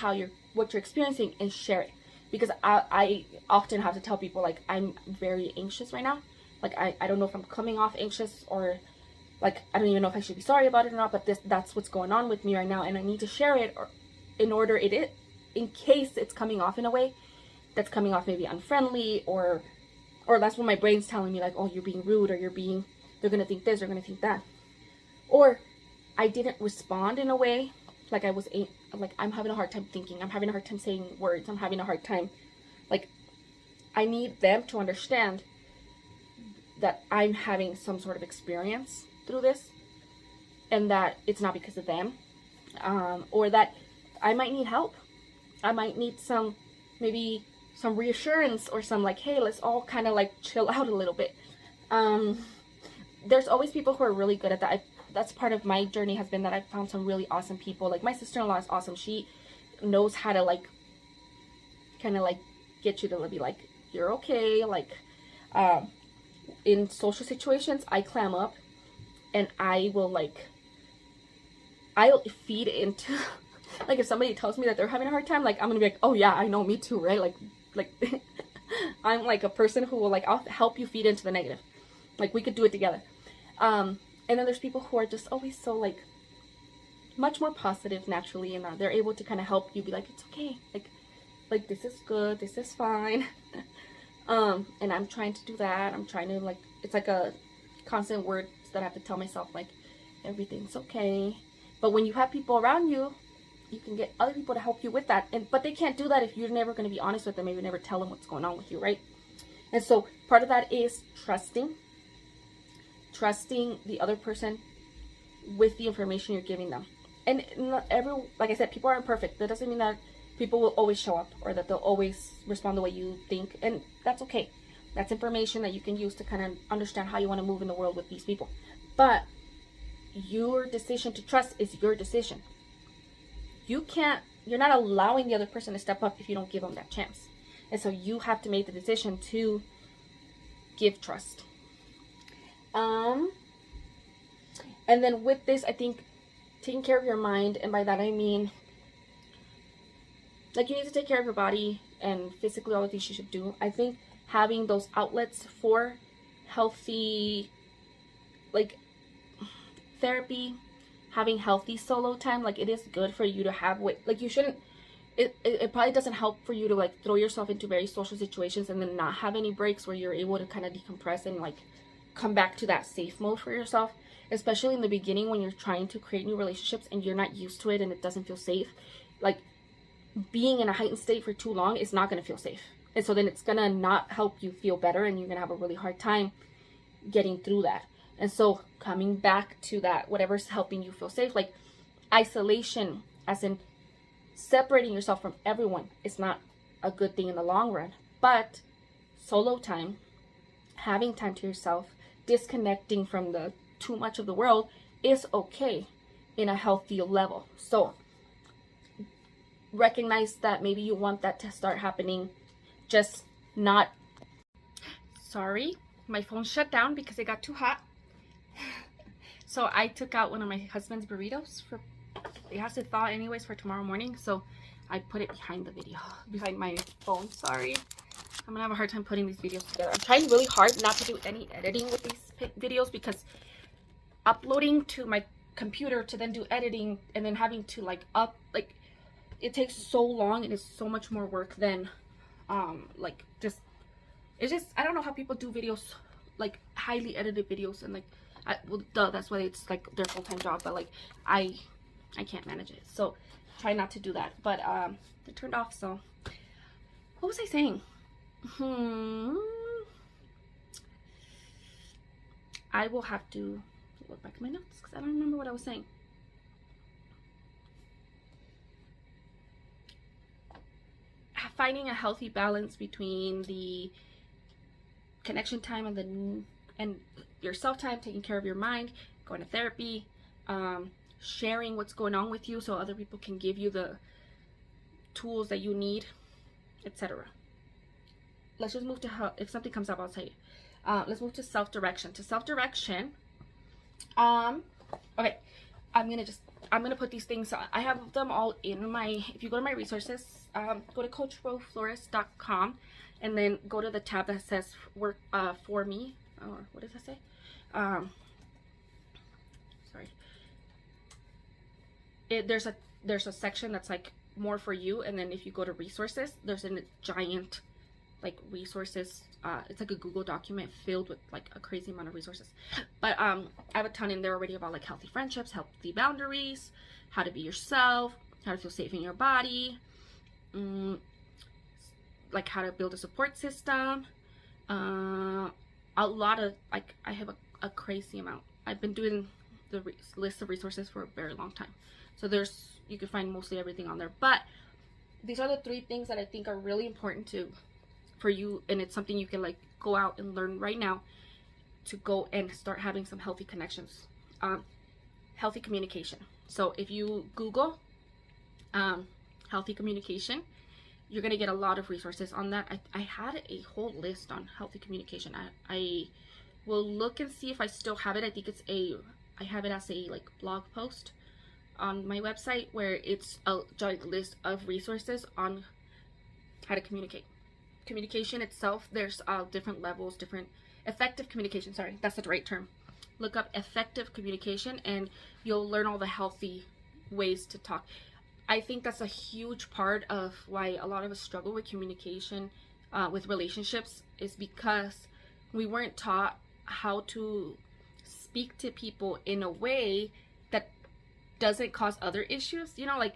what you're experiencing and share it. Because I often have to tell people, like, I'm very anxious right now. Like, I don't know if I'm coming off anxious, or like, I don't even know if I should be sorry about it or not, but that's what's going on with me right now, and I need to share it, or in case it's coming off in a way that's coming off maybe unfriendly, or that's when my brain's telling me like, oh, you're being rude, or they're gonna think this, they're gonna think that, or I didn't respond in a way like I'm having a hard time thinking, I'm having a hard time saying words, I'm having a hard time, like, I need them to understand that I'm having some sort of experience through this, and that it's not because of them, or that I might need help. I might need maybe some reassurance, or some like, hey, let's all kind of like chill out a little bit. There's always people who are really good at that. That's part of my journey, has been that I've found some really awesome people. Like my sister-in-law is awesome. She knows how to like kind of like get you to be like, you're okay, like in social situations, I clam up and I will like, I'll feed into like if somebody tells me that they're having a hard time, like I'm gonna be like, oh yeah, I know, me too, right? Like I'm like a person who will like, I'll help you feed into the negative. Like we could do it together. And then there's people who are just always so like much more positive naturally, and they're able to kind of help you be like, it's okay, like this is good, this is fine. And I'm trying to do that. I'm trying to like, it's like a constant word that I have to tell myself, like everything's okay. But when you have people around you, you can get other people to help you with that. But they can't do that if you're never going to be honest with them, if you never tell them what's going on with you, right? And so part of that is trusting the other person with the information you're giving them. And not like I said, people aren't perfect. That doesn't mean that people will always show up or that they'll always respond the way you think, and that's okay. That's information that you can use to kind of understand how you want to move in the world with these people. But your decision to trust is your decision. You're not allowing the other person to step up if you don't give them that chance. And so you have to make the decision to give trust. And then with this, I think taking care of your mind, and by that I mean, like, you need to take care of your body and physically all the things you should do. I think having those outlets for healthy, like, therapy, having healthy solo time, like, it is good for you to have, like, you shouldn't, it probably doesn't help for you to, like, throw yourself into very social situations and then not have any breaks where you're able to kind of decompress and, like, come back to that safe mode for yourself, especially in the beginning when you're trying to create new relationships and you're not used to it and it doesn't feel safe. Like, being in a heightened state for too long is not going to feel safe. And so then it's going to not help you feel better, and you're going to have a really hard time getting through that. And so coming back to that, whatever's helping you feel safe, like isolation, as in separating yourself from everyone, is not a good thing in the long run. But solo time, having time to yourself, disconnecting from the too much of the world is okay in a healthy level. So recognize that maybe you want that to start happening, just not. Sorry, my phone shut down because it got too hot. So I took out one of my husband's burritos for, it has to thaw anyways for tomorrow morning, so I put it behind my phone. Sorry, I'm gonna have a hard time putting these videos together. I'm trying really hard not to do any editing with these videos, because uploading to my computer to then do editing and then having to it takes so long, and it's so much more work than it's just, I don't know how people do videos, like highly edited videos, and like that's why it's like their full-time job, but like I can't manage it, so try not to do that. But it turned off. So what was I saying? I will have to look back at my notes because I don't remember what I was saying. Finding a healthy balance between the connection time and your self time, taking care of your mind, going to therapy, sharing what's going on with you so other people can give you the tools that you need, etc. Let's just move to if something comes up, I'll tell you. Let's move to self-direction. Okay, I'm gonna put these things, I have them all in my, if you go to my resources, go to coachroflores.com and then go to the tab that says work for me, or what does that say? Sorry. There's a section that's like more for you, and then if you go to resources, there's a giant like resources, it's like a Google document filled with like a crazy amount of resources. But I have a ton in there already about like healthy friendships, healthy boundaries, how to be yourself, how to feel safe in your body, like how to build a support system, a lot of, like, I have a crazy amount. I've been doing the list of resources for a very long time, so you can find mostly everything on there. But these are the 3 things that I think are really important for you, and it's something you can like go out and learn right now to go and start having some healthy connections. Healthy communication. So if you Google healthy communication, you're gonna get a lot of resources on that. I had a whole list on healthy communication. I will look and see if I still have it. I think I have it as a like blog post on my website where it's a giant list of resources on how to communicate. Communication itself, there's different levels, different effective communication. Sorry, that's the right term. Look up effective communication and you'll learn all the healthy ways to talk. I think that's a huge part of why a lot of us struggle with communication, with relationships, is because we weren't taught how to speak to people in a way that doesn't cause other issues. You know, like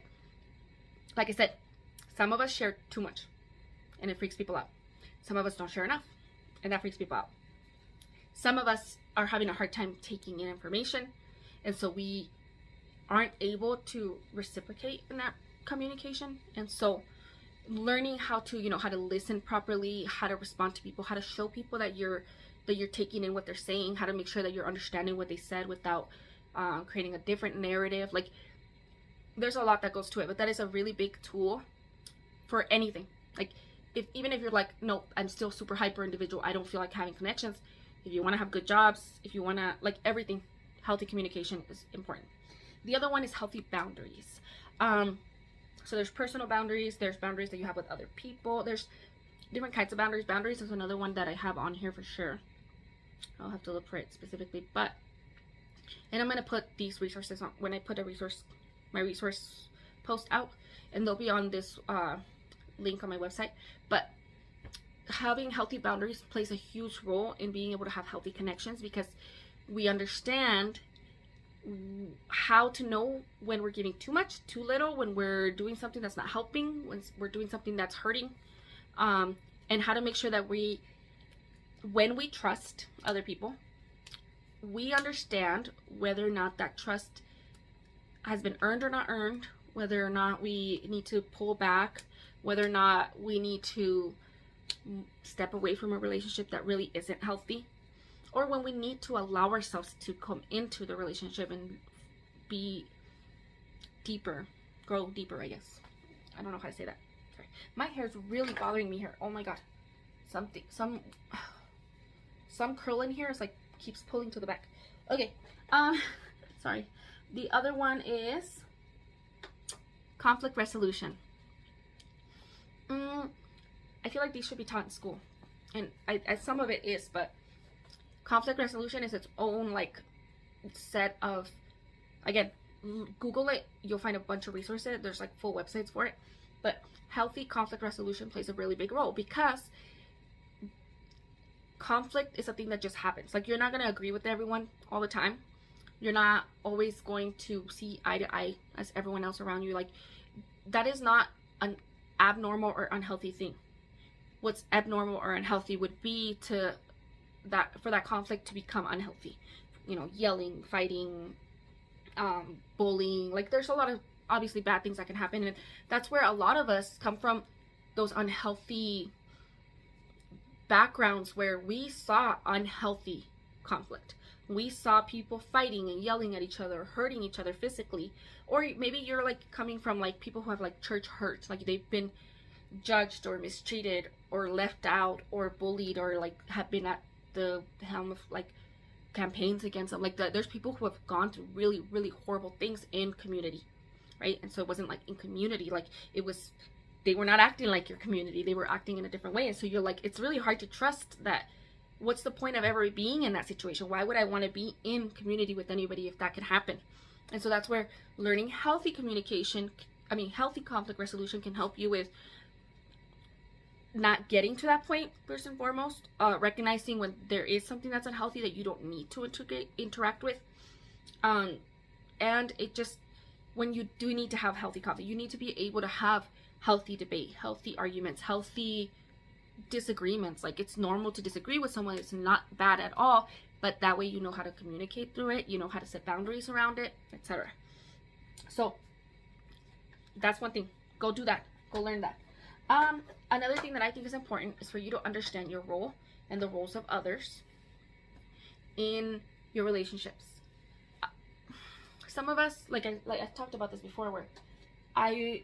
I said, some of us share too much and it freaks people out. Some of us don't share enough and that freaks people out. Some of us are having a hard time taking in information, and so we aren't able to reciprocate in that communication. And so learning how to, you know, how to listen properly, how to respond to people, how to show people that you're taking in what they're saying, how to make sure that you're understanding what they said without creating a different narrative. Like, there's a lot that goes to it, but that is a really big tool for anything. Like, even if you're like, no, I'm still super hyper individual, I don't feel like having connections. If you want to have good jobs, if you want to, like, everything, healthy communication is important. The other one is healthy boundaries. So there's personal boundaries, there's boundaries that you have with other people, there's different kinds of boundaries. Boundaries is another one that I have on here for sure. I'll have to look for it specifically, and I'm going to put these resources on when I put my resource post out, and they'll be on this link on my website. But having healthy boundaries plays a huge role in being able to have healthy connections, because we understand how to know when we're giving too much, too little, when we're doing something that's not helping, when we're doing something that's hurting, and how to make sure that when we trust other people, we understand whether or not that trust has been earned or not earned, whether or not we need to pull back, whether or not we need to step away from a relationship that really isn't healthy, or when we need to allow ourselves to come into the relationship and be deeper, grow deeper, I guess. I don't know how to say that. Sorry. My hair is really bothering me here. Oh my god. Some curl in here is like keeps pulling to the back. Okay. Sorry. The other one is conflict resolution. I feel like these should be taught in school, and some of it is, but conflict resolution is its own like set of, again, Google it, you'll find a bunch of resources. There's like full websites for it. But healthy conflict resolution plays a really big role, because conflict is something that just happens. Like, you're not going to agree with everyone all the time. You're not always going to see eye to eye as everyone else around you. Like, that is not an abnormal or unhealthy thing. What's abnormal or unhealthy would be for that conflict to become unhealthy. You know, yelling, fighting, bullying. Like, there's a lot of obviously bad things that can happen, and that's where a lot of us come from, those unhealthy backgrounds where we saw unhealthy conflict. We saw people fighting and yelling at each other, hurting each other physically. Or maybe you're like coming from like people who have like church hurt, like they've been judged or mistreated or left out or bullied, or like have been at the helm of like campaigns against them. Like there's people who have gone through really, really horrible things in community, right? And so it wasn't like in community, like it was, they were not acting like your community, they were acting in a different way. And so you're like, it's really hard to trust that. What's the point of ever being in that situation? Why would I want to be in community with anybody if that could happen? And so that's where learning healthy communication, healthy conflict resolution can help you with not getting to that point, first and foremost. Recognizing when there is something that's unhealthy that you don't need to interact with. And it just, when you do need to have healthy conflict, you need to be able to have healthy debate, healthy arguments, healthy disagreements. Like, it's normal to disagree with someone. It's not bad at all, but that way you know how to communicate through it, you know how to set boundaries around it, etc. So that's one thing. Go do that. Go learn that. Another thing that I think is important is for you to understand your role and the roles of others in your relationships. Some of us, like I talked about this before, where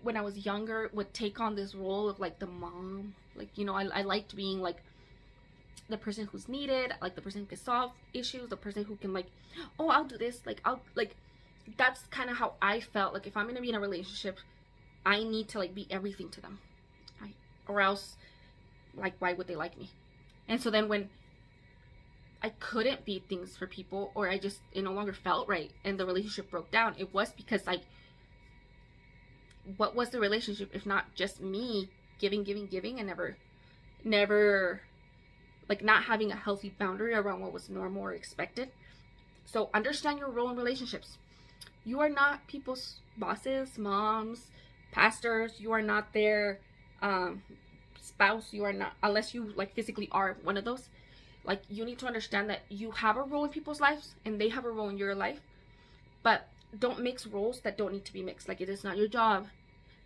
when I was younger, would take on this role of like the mom. Like, you know, I liked being like the person who's needed, like the person who can solve issues, the person who can like, oh, I'll do this, like I'll like, that's kind of how I felt. Like if I'm gonna be in a relationship, I need to like be everything to them, right? Or else, like, why would they like me? And so then when I couldn't be things for people, or it no longer felt right, and the relationship broke down, it was because like, what was the relationship if not just me giving, and never like not having a healthy boundary around what was normal or expected. So understand your role in relationships. You are not people's bosses, moms, pastors. You are not their spouse. You are not, unless you like physically are one of those. Like, you need to understand that you have a role in people's lives and they have a role in your life, but don't mix roles that don't need to be mixed. Like, it is not your job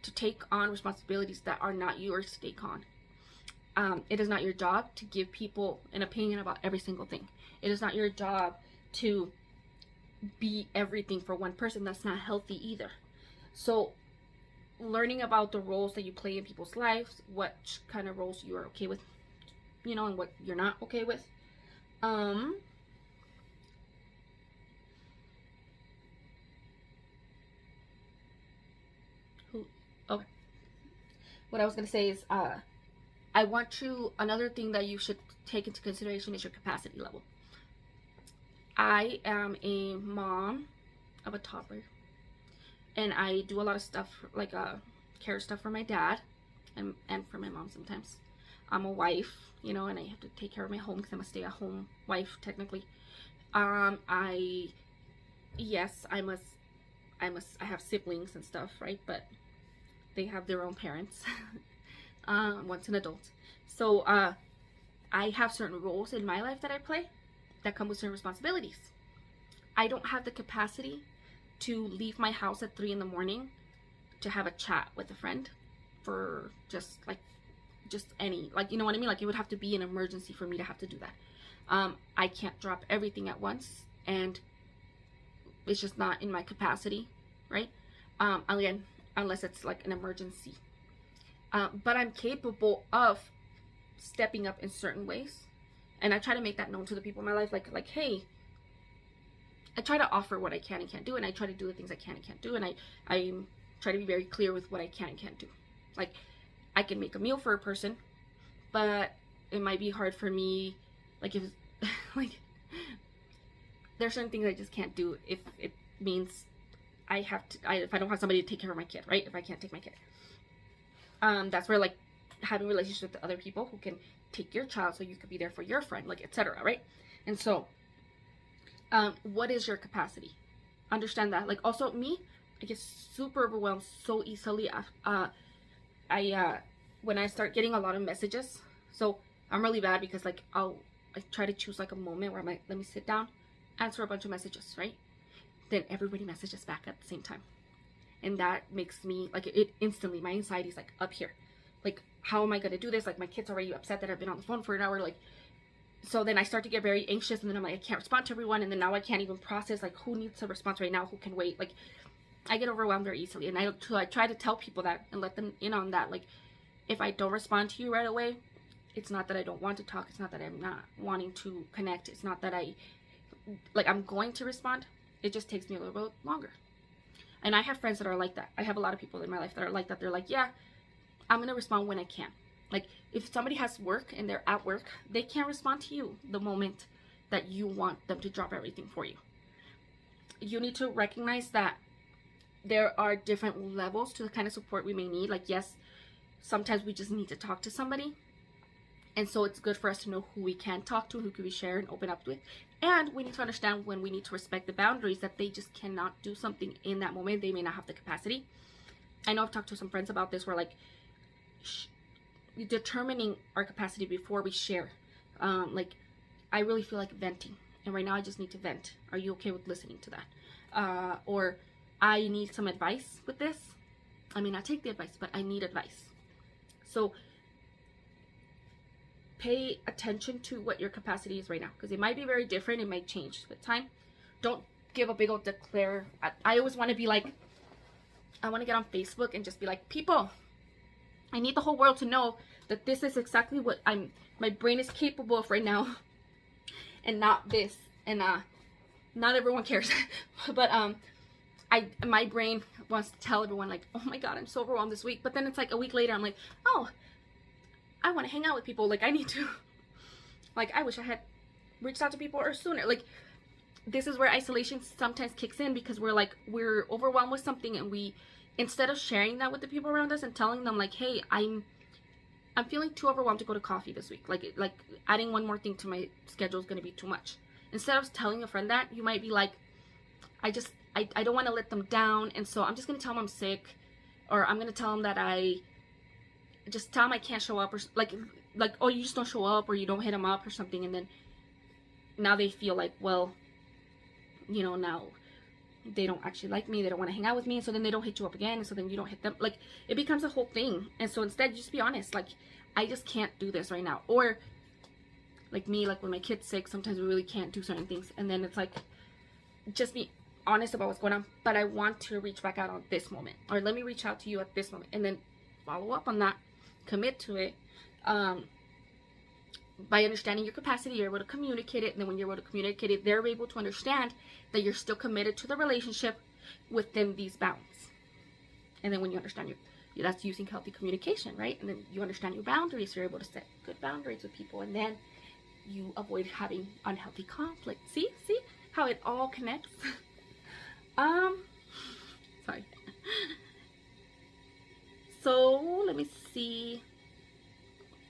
to take on responsibilities that are not yours to take on. It is not your job to give people an opinion about every single thing. It is not your job to be everything for one person. That's not healthy either. So learning about the roles that you play in people's lives, what kind of roles you are okay with, you know, and what you're not okay with. Okay. What I was gonna say is, another thing that you should take into consideration is your capacity level. I am a mom of a toddler, and I do a lot of stuff, like care stuff for my dad and for my mom sometimes. I'm a wife, you know, and I have to take care of my home because I'm a stay-at-home wife technically. I have siblings and stuff, right? But they have their own parents. Once an adult. So I have certain roles in my life that I play that come with certain responsibilities. I don't have the capacity to leave my house at 3 a.m. to have a chat with a friend for just any, like, you know what I mean? Like, it would have to be an emergency for me to have to do that. I can't drop everything at once, and it's just not in my capacity, right? Again, unless it's like an emergency. But I'm capable of stepping up in certain ways, and I try to make that known to the people in my life, like, hey, I try to offer what I can and can't do, and I try to do the things I can and can't do, and I try to be very clear with what I can and can't do. Like, I can make a meal for a person, but it might be hard for me, like, if like, there's certain things I just can't do if it means if I don't have somebody to take care of my kid, right? If I can't take my kid. That's where, like, having relationships with other people who can take your child so you could be there for your friend, like, etc., right? And so, what is your capacity? Understand that. Like, also me, I get super overwhelmed so easily. When I start getting a lot of messages, so I'm really bad because, like, I try to choose like a moment where I'm like, let me sit down, answer a bunch of messages, right? Then everybody messages back at the same time. And that makes me, like, it instantly, my anxiety is like up here. Like, how am I going to do this? Like, my kid's already upset that I've been on the phone for an hour. Like, so then I start to get very anxious, and then I'm like, I can't respond to everyone. And then now I can't even process, like, who needs a response right now? Who can wait? Like, I get overwhelmed very easily. And I try to tell people that and let them in on that. Like, if I don't respond to you right away, it's not that I don't want to talk. It's not that I'm not wanting to connect. It's not that I'm going to respond. It just takes me a little bit longer. And I have friends that are like that. I have a lot of people in my life that are like that. They're like, yeah, I'm going to respond when I can. Like, if somebody has work and they're at work, they can't respond to you the moment that you want them to drop everything for you. You need to recognize that there are different levels to the kind of support we may need. Like, yes, sometimes we just need to talk to somebody. And so it's good for us to know who we can talk to, who can we share and open up with. And we need to understand when we need to respect the boundaries, that they just cannot do something in that moment. They may not have the capacity. I know I've talked to some friends about this, where, like, determining our capacity before we share. Like, I really feel like venting, and right now I just need to vent. Are you okay with listening to that? Or I need some advice with this. I may not take the advice, but I need advice. So pay attention to what your capacity is right now, because it might be very different. It might change with time. Don't give a big old declare. I always want to be like, I want to get on Facebook and just be like, people, I need the whole world to know that this is exactly what my brain is capable of right now, and not this. And not everyone cares. But my brain wants to tell everyone like, oh my god, I'm so overwhelmed this week. But then it's like a week later, I'm like, oh, I want to hang out with people. Like, I need to, like, I wish I had reached out to people or sooner. Like, this is where isolation sometimes kicks in, because we're overwhelmed with something, and we, instead of sharing that with the people around us and telling them like, hey, I'm feeling too overwhelmed to go to coffee this week. Like adding one more thing to my schedule is going to be too much. Instead of telling a friend that, you might be like, I don't want to let them down, and so I'm just going to tell them I'm sick, or I'm going to tell them that I can't show up, or like, oh, you just don't show up, or you don't hit them up or something, and then now they feel like, well, you know, now they don't actually like me, they don't want to hang out with me, and so then they don't hit you up again, and so then you don't hit them. Like, it becomes a whole thing. And so instead, just be honest, like, I just can't do this right now. Or like me, like when my kid's sick, sometimes we really can't do certain things, and then it's like, just be honest about what's going on. But I want to reach back out on this moment, or let me reach out to you at this moment, and then follow up on that, commit to it. By understanding your capacity, you're able to communicate it, and then when you're able to communicate it, they're able to understand that you're still committed to the relationship within these bounds. And then when you understand that's using healthy communication, right? And then you understand your boundaries, you're able to set good boundaries with people, and then you avoid having unhealthy conflict. See how it all connects? Sorry. So let me see.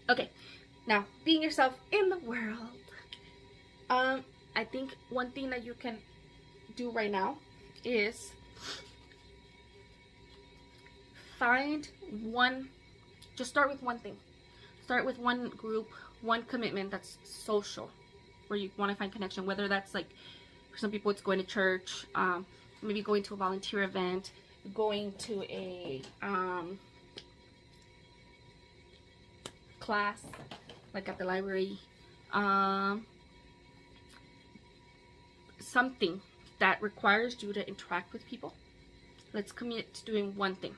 Okay, now being yourself in the world. I think one thing that you can do right now is just start with one thing. Start with one group, one commitment that's social, where you want to find connection, whether that's like, for some people it's going to church, maybe going to a volunteer event, going to a class, like at the library, something that requires you to interact with people. Let's commit to doing one thing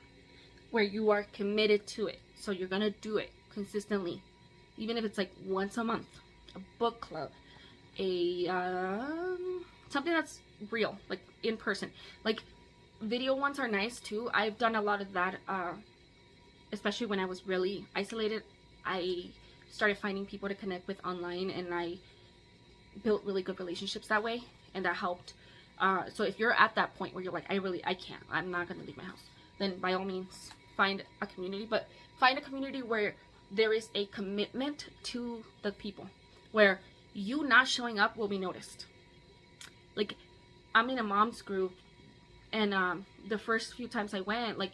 where you are committed to it. So you're gonna do it consistently, even if it's like once a month. A book club, a something that's real, like in person. Like, video ones are nice too. I've done a lot of that, especially when I was really isolated. I started finding people to connect with online, and I built really good relationships that way, and that helped. So if you're at that point where you're like, I'm not gonna leave my house, then by all means find a community. But find a community where there is a commitment to the people, where you not showing up will be noticed. Like, I'm in a mom's group, and the first few times I went, like,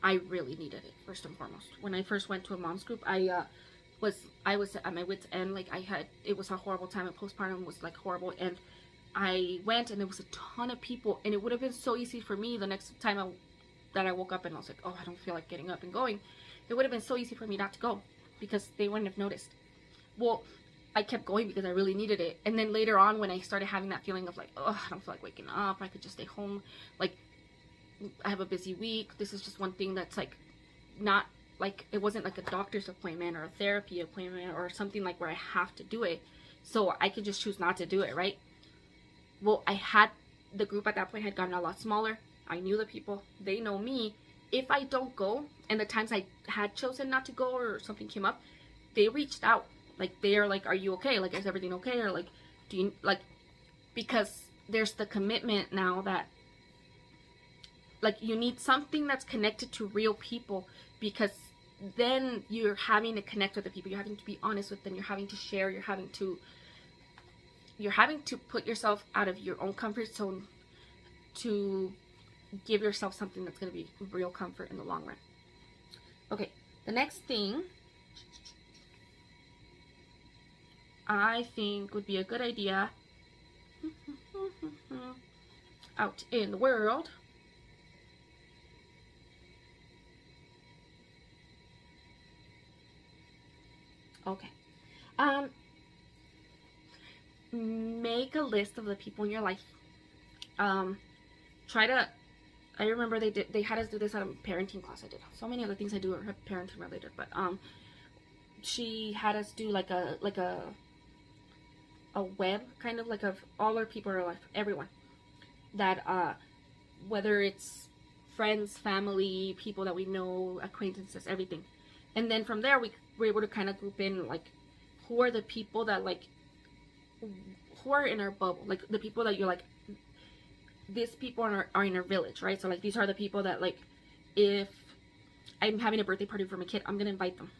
I really needed it, first and foremost. When I first went to a mom's group, I was at my wit's end. Like, it was a horrible time, and postpartum was like horrible, and I went, and there was a ton of people, and it would have been so easy for me the next time that I woke up and I was like, oh, I don't feel like getting up and going. It would have been so easy for me not to go, because they wouldn't have noticed. Well, I kept going because I really needed it. And then later on, when I started having that feeling of like, oh, I don't feel like waking up, I could just stay home. Like, I have a busy week. This is just one thing that's like, not like, it wasn't like a doctor's appointment or a therapy appointment or something like where I have to do it. So I could just choose not to do it, right? Well, the group at that point had gotten a lot smaller. I knew the people, they know me. If I don't go, and the times I had chosen not to go or something came up, they reached out. Like, they're like, are you okay? Like, is everything okay? Or like, do you, like, because there's the commitment now that, like, you need something that's connected to real people, because then you're having to connect with the people. You're having to be honest with them. You're having to share. You're having to put yourself out of your own comfort zone to give yourself something that's going to be real comfort in the long run. Okay, the next thing I think would be a good idea out in the world. Okay. Make a list of the people in your life. I remember they had us do this at a parenting class. I did so many other things I do are parenting related, but she had us do like a web, kind of like of all our people in our life, everyone that whether it's friends, family, people that we know, acquaintances, everything. And then from there we were able to kind of group in like who are the people that like who are in our bubble, like the people that you're like, these people are in our village, right? So like these are the people that like, if I'm having a birthday party for my kid, I'm gonna invite them,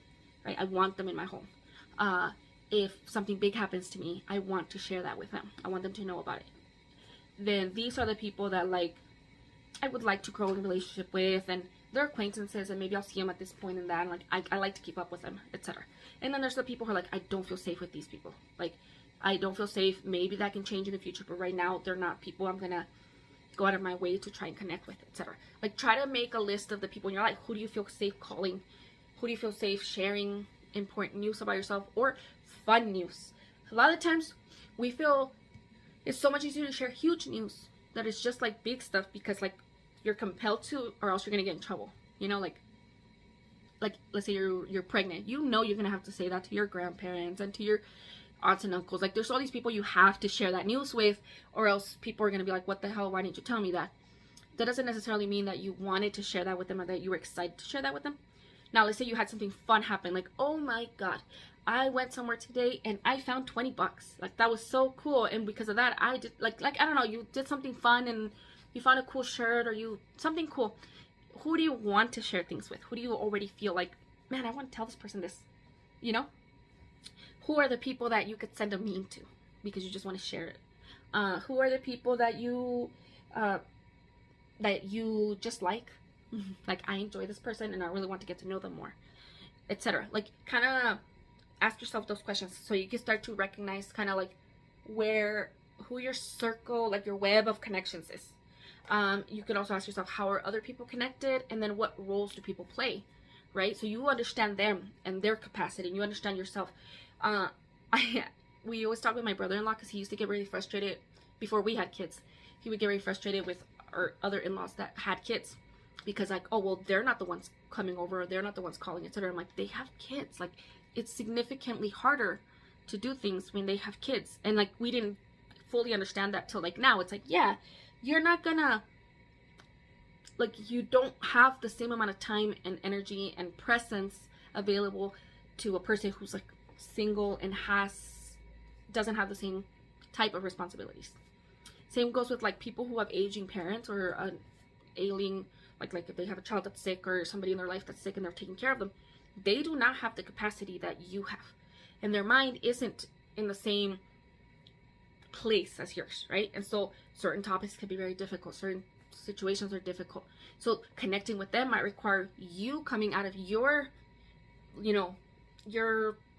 right? I want them in my home. If something big happens to me, I want to share that with them. I want them to know about it. Then these are the people that like I would like to grow a relationship with, and they're acquaintances, and maybe I'll see them at this point and that, and like I like to keep up with them, etc. And then there's the people who are like, I don't feel safe with these people. Like I don't feel safe. Maybe that can change in the future, but right now they're not people I'm gonna go out of my way to try and connect with, etc. Like try to make a list of the people in your life. Who do you feel safe calling? Who do you feel safe sharing important news about yourself or fun news? A lot of times we feel it's so much easier to share huge news that it's just like big stuff because like you're compelled to, or else you're gonna get in trouble. You know, like let's say you're pregnant. You know you're gonna have to say that to your grandparents and to your aunts and uncles. Like there's all these people you have to share that news with, or else people are gonna be like, what the hell, why didn't you tell me that? That doesn't necessarily mean that you wanted to share that with them or that you were excited to share that with them. Now let's say you had something fun happen, like, oh my god, I went somewhere today and I found $20. Like that was so cool, and because of that I did like I don't know, you did something fun and you found a cool shirt or you something cool. Who do you want to share things with? Who do you already feel like, man, I want to tell this person this, you know? Who are the people that you could send a meme to because you just want to share it? Who are the people that you just like I enjoy this person and I really want to get to know them more, etc. Like kind of ask yourself those questions so you can start to recognize kind of like who your circle, like your web of connections is. You could also ask yourself, how are other people connected, and then what roles do people play, right? So you understand them and their capacity, and you understand yourself. We always talk with my brother-in-law because he used to get really frustrated before we had kids. He would get really frustrated with our other in-laws that had kids because like, oh well, they're not the ones coming over, or they're not the ones calling, etc. I'm like, they have kids. Like it's significantly harder to do things when they have kids, and like we didn't fully understand that till like now. It's like, yeah, you're not gonna, like, you don't have the same amount of time and energy and presence available to a person who's like single and doesn't have the same type of responsibilities. Same goes with like people who have aging parents or an ailing, like if they have a child that's sick or somebody in their life that's sick and they're taking care of them. They do not have the capacity that you have, and their mind isn't in the same place as yours, right? And so certain topics can be very difficult, certain situations are difficult, so connecting with them might require you coming out of your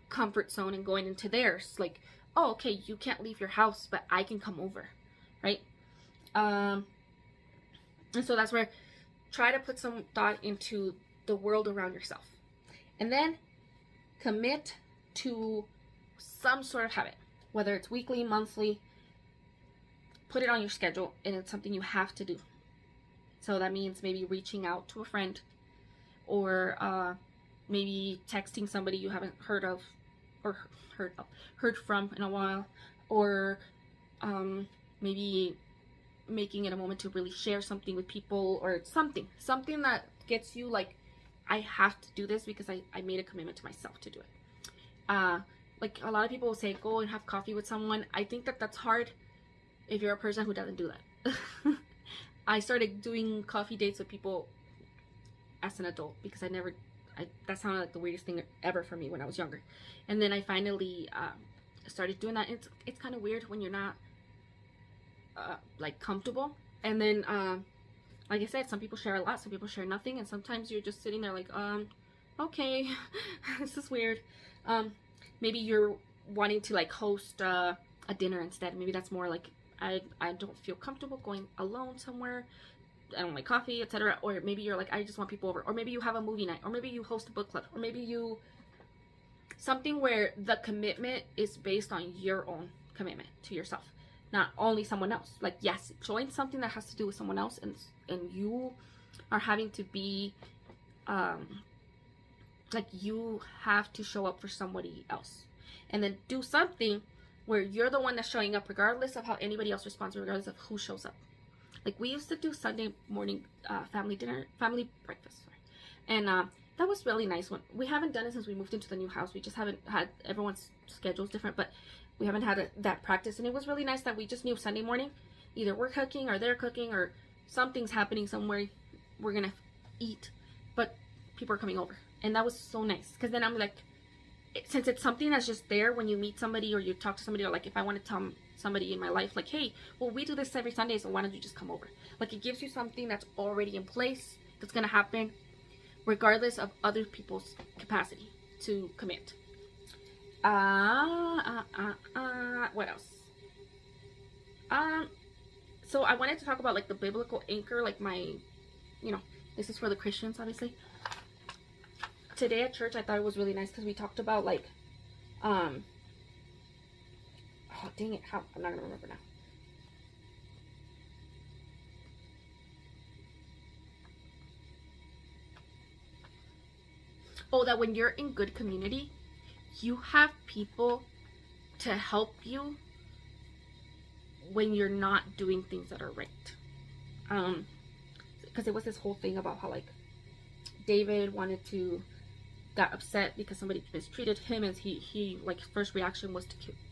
comfort zone and going into theirs. Like, oh, okay, you can't leave your house, but I can come over, right? And so that's where try to put some thought into the world around yourself, and then commit to some sort of habit, whether it's weekly, monthly. Put it on your schedule, and it's something you have to do. So that means maybe reaching out to a friend, or maybe texting somebody you haven't heard from in a while, or maybe making it a moment to really share something with people, or something that gets you like, I have to do this because I made a commitment to myself to do it. Like a lot of people will say, go and have coffee with someone. I think that that's hard if you're a person who doesn't do that. I started doing coffee dates with people as an adult because that sounded like the weirdest thing ever for me when I was younger. And then I finally started doing that. It's kind of weird when you're not like comfortable. And then like I said, some people share a lot, some people share nothing, and sometimes you're just sitting there like, okay, this is weird. Maybe you're wanting to like host a dinner instead. Maybe that's more like, I don't feel comfortable going alone somewhere. I don't like coffee, etc. Or maybe you're like, I just want people over. Or maybe you have a movie night. Or maybe you host a book club. Or maybe something where the commitment is based on your own commitment to yourself, not only someone else. Like, yes, join something that has to do with someone else, and you are having to be like you have to show up for somebody else, and then do something where you're the one that's showing up regardless of how anybody else responds, regardless of who shows up. Like we used to do Sunday morning family breakfast, sorry. And that was really nice. One, we haven't done it since we moved into the new house. We just haven't had, everyone's schedules different, but we haven't had that practice. And it was really nice that we just knew Sunday morning, either we're cooking or they're cooking or something's happening somewhere, we're gonna eat, but people are coming over. And that was so nice, because then I'm like, since it's something that's just there when you meet somebody or you talk to somebody, or like if I want to tell somebody in my life, like, hey, well, we do this every Sunday, so why don't you just come over? Like, it gives you something that's already in place, that's gonna happen regardless of other people's capacity to commit. What else? So I wanted to talk about like the biblical anchor, like my, you know, this is for the Christians, obviously. Today at church, I thought it was really nice because we talked about like, oh dang it, how, I'm not gonna remember now. Oh, that when you're in good community, you have people to help you when you're not doing things that are right. Because it was this whole thing about how like David got upset because somebody mistreated him, and he like first reaction was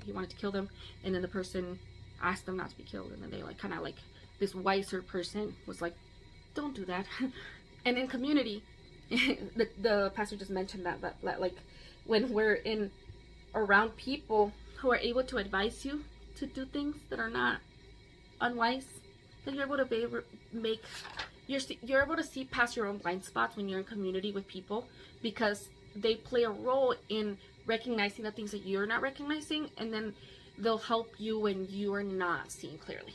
he wanted to kill them, and then the person asked them not to be killed, and then they like kind of like this wiser person was like, don't do that. And in community, the pastor just mentioned that like when we're around people who are able to advise you to do things that are not unwise, then you're able to you're able to see past your own blind spots when you're in community with people, because they play a role in recognizing the things that you're not recognizing, and then they'll help you when you are not seeing clearly.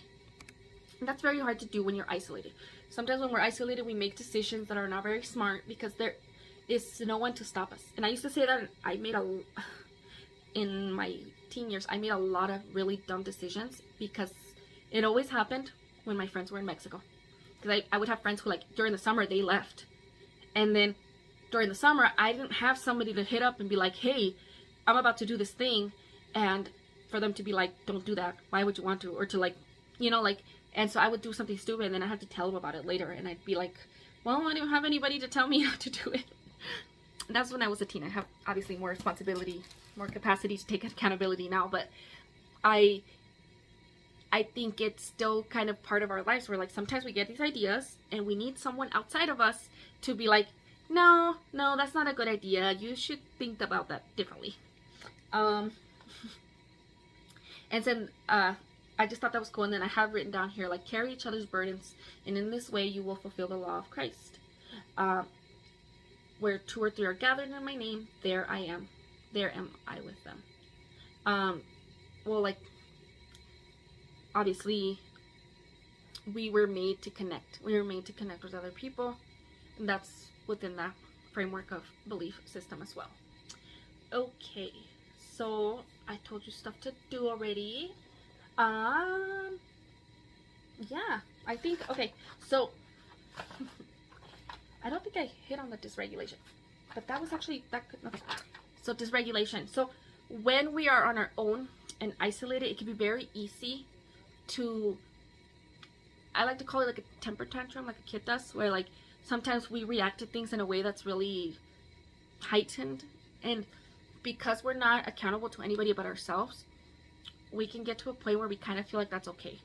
And that's very hard to do when you're isolated. Sometimes when we're isolated, we make decisions that are not very smart because there is no one to stop us. And I used to say that in my teen years, I made a lot of really dumb decisions, because it always happened when my friends were in Mexico. Because I would have friends who, like, during the summer, they left. And then during the summer, I didn't have somebody to hit up and be like, hey, I'm about to do this thing. And for them to be like, don't do that. Why would you want to? Or to like, you know, like, and so I would do something stupid, and then I had to tell them about it later. And I'd be like, well, I don't have anybody to tell me how to do it. And that's when I was a teen. I have obviously more responsibility, more capacity to take accountability now. But I think it's still kind of part of our lives where like sometimes we get these ideas and we need someone outside of us to be like, no, that's not a good idea. You should think about that differently. And then I just thought that was cool. And then I have written down here, like, carry each other's burdens, and in this way you will fulfill the law of Christ. Where 2 or 3 are gathered in my name, there I am. There am I with them. Well, like, obviously, we were made to connect. We were made to connect with other people. And that's within that framework of belief system as well. Okay, so I told you stuff to do already. Yeah, I think, okay, so I don't think I hit on the dysregulation, but that was actually, okay. So dysregulation. So when we are on our own and isolated, it can be very easy to, I like to call it like a temper tantrum, like a kid does, where like sometimes we react to things in a way that's really heightened, and because we're not accountable to anybody but ourselves, we can get to a point where we kind of feel like that's okay,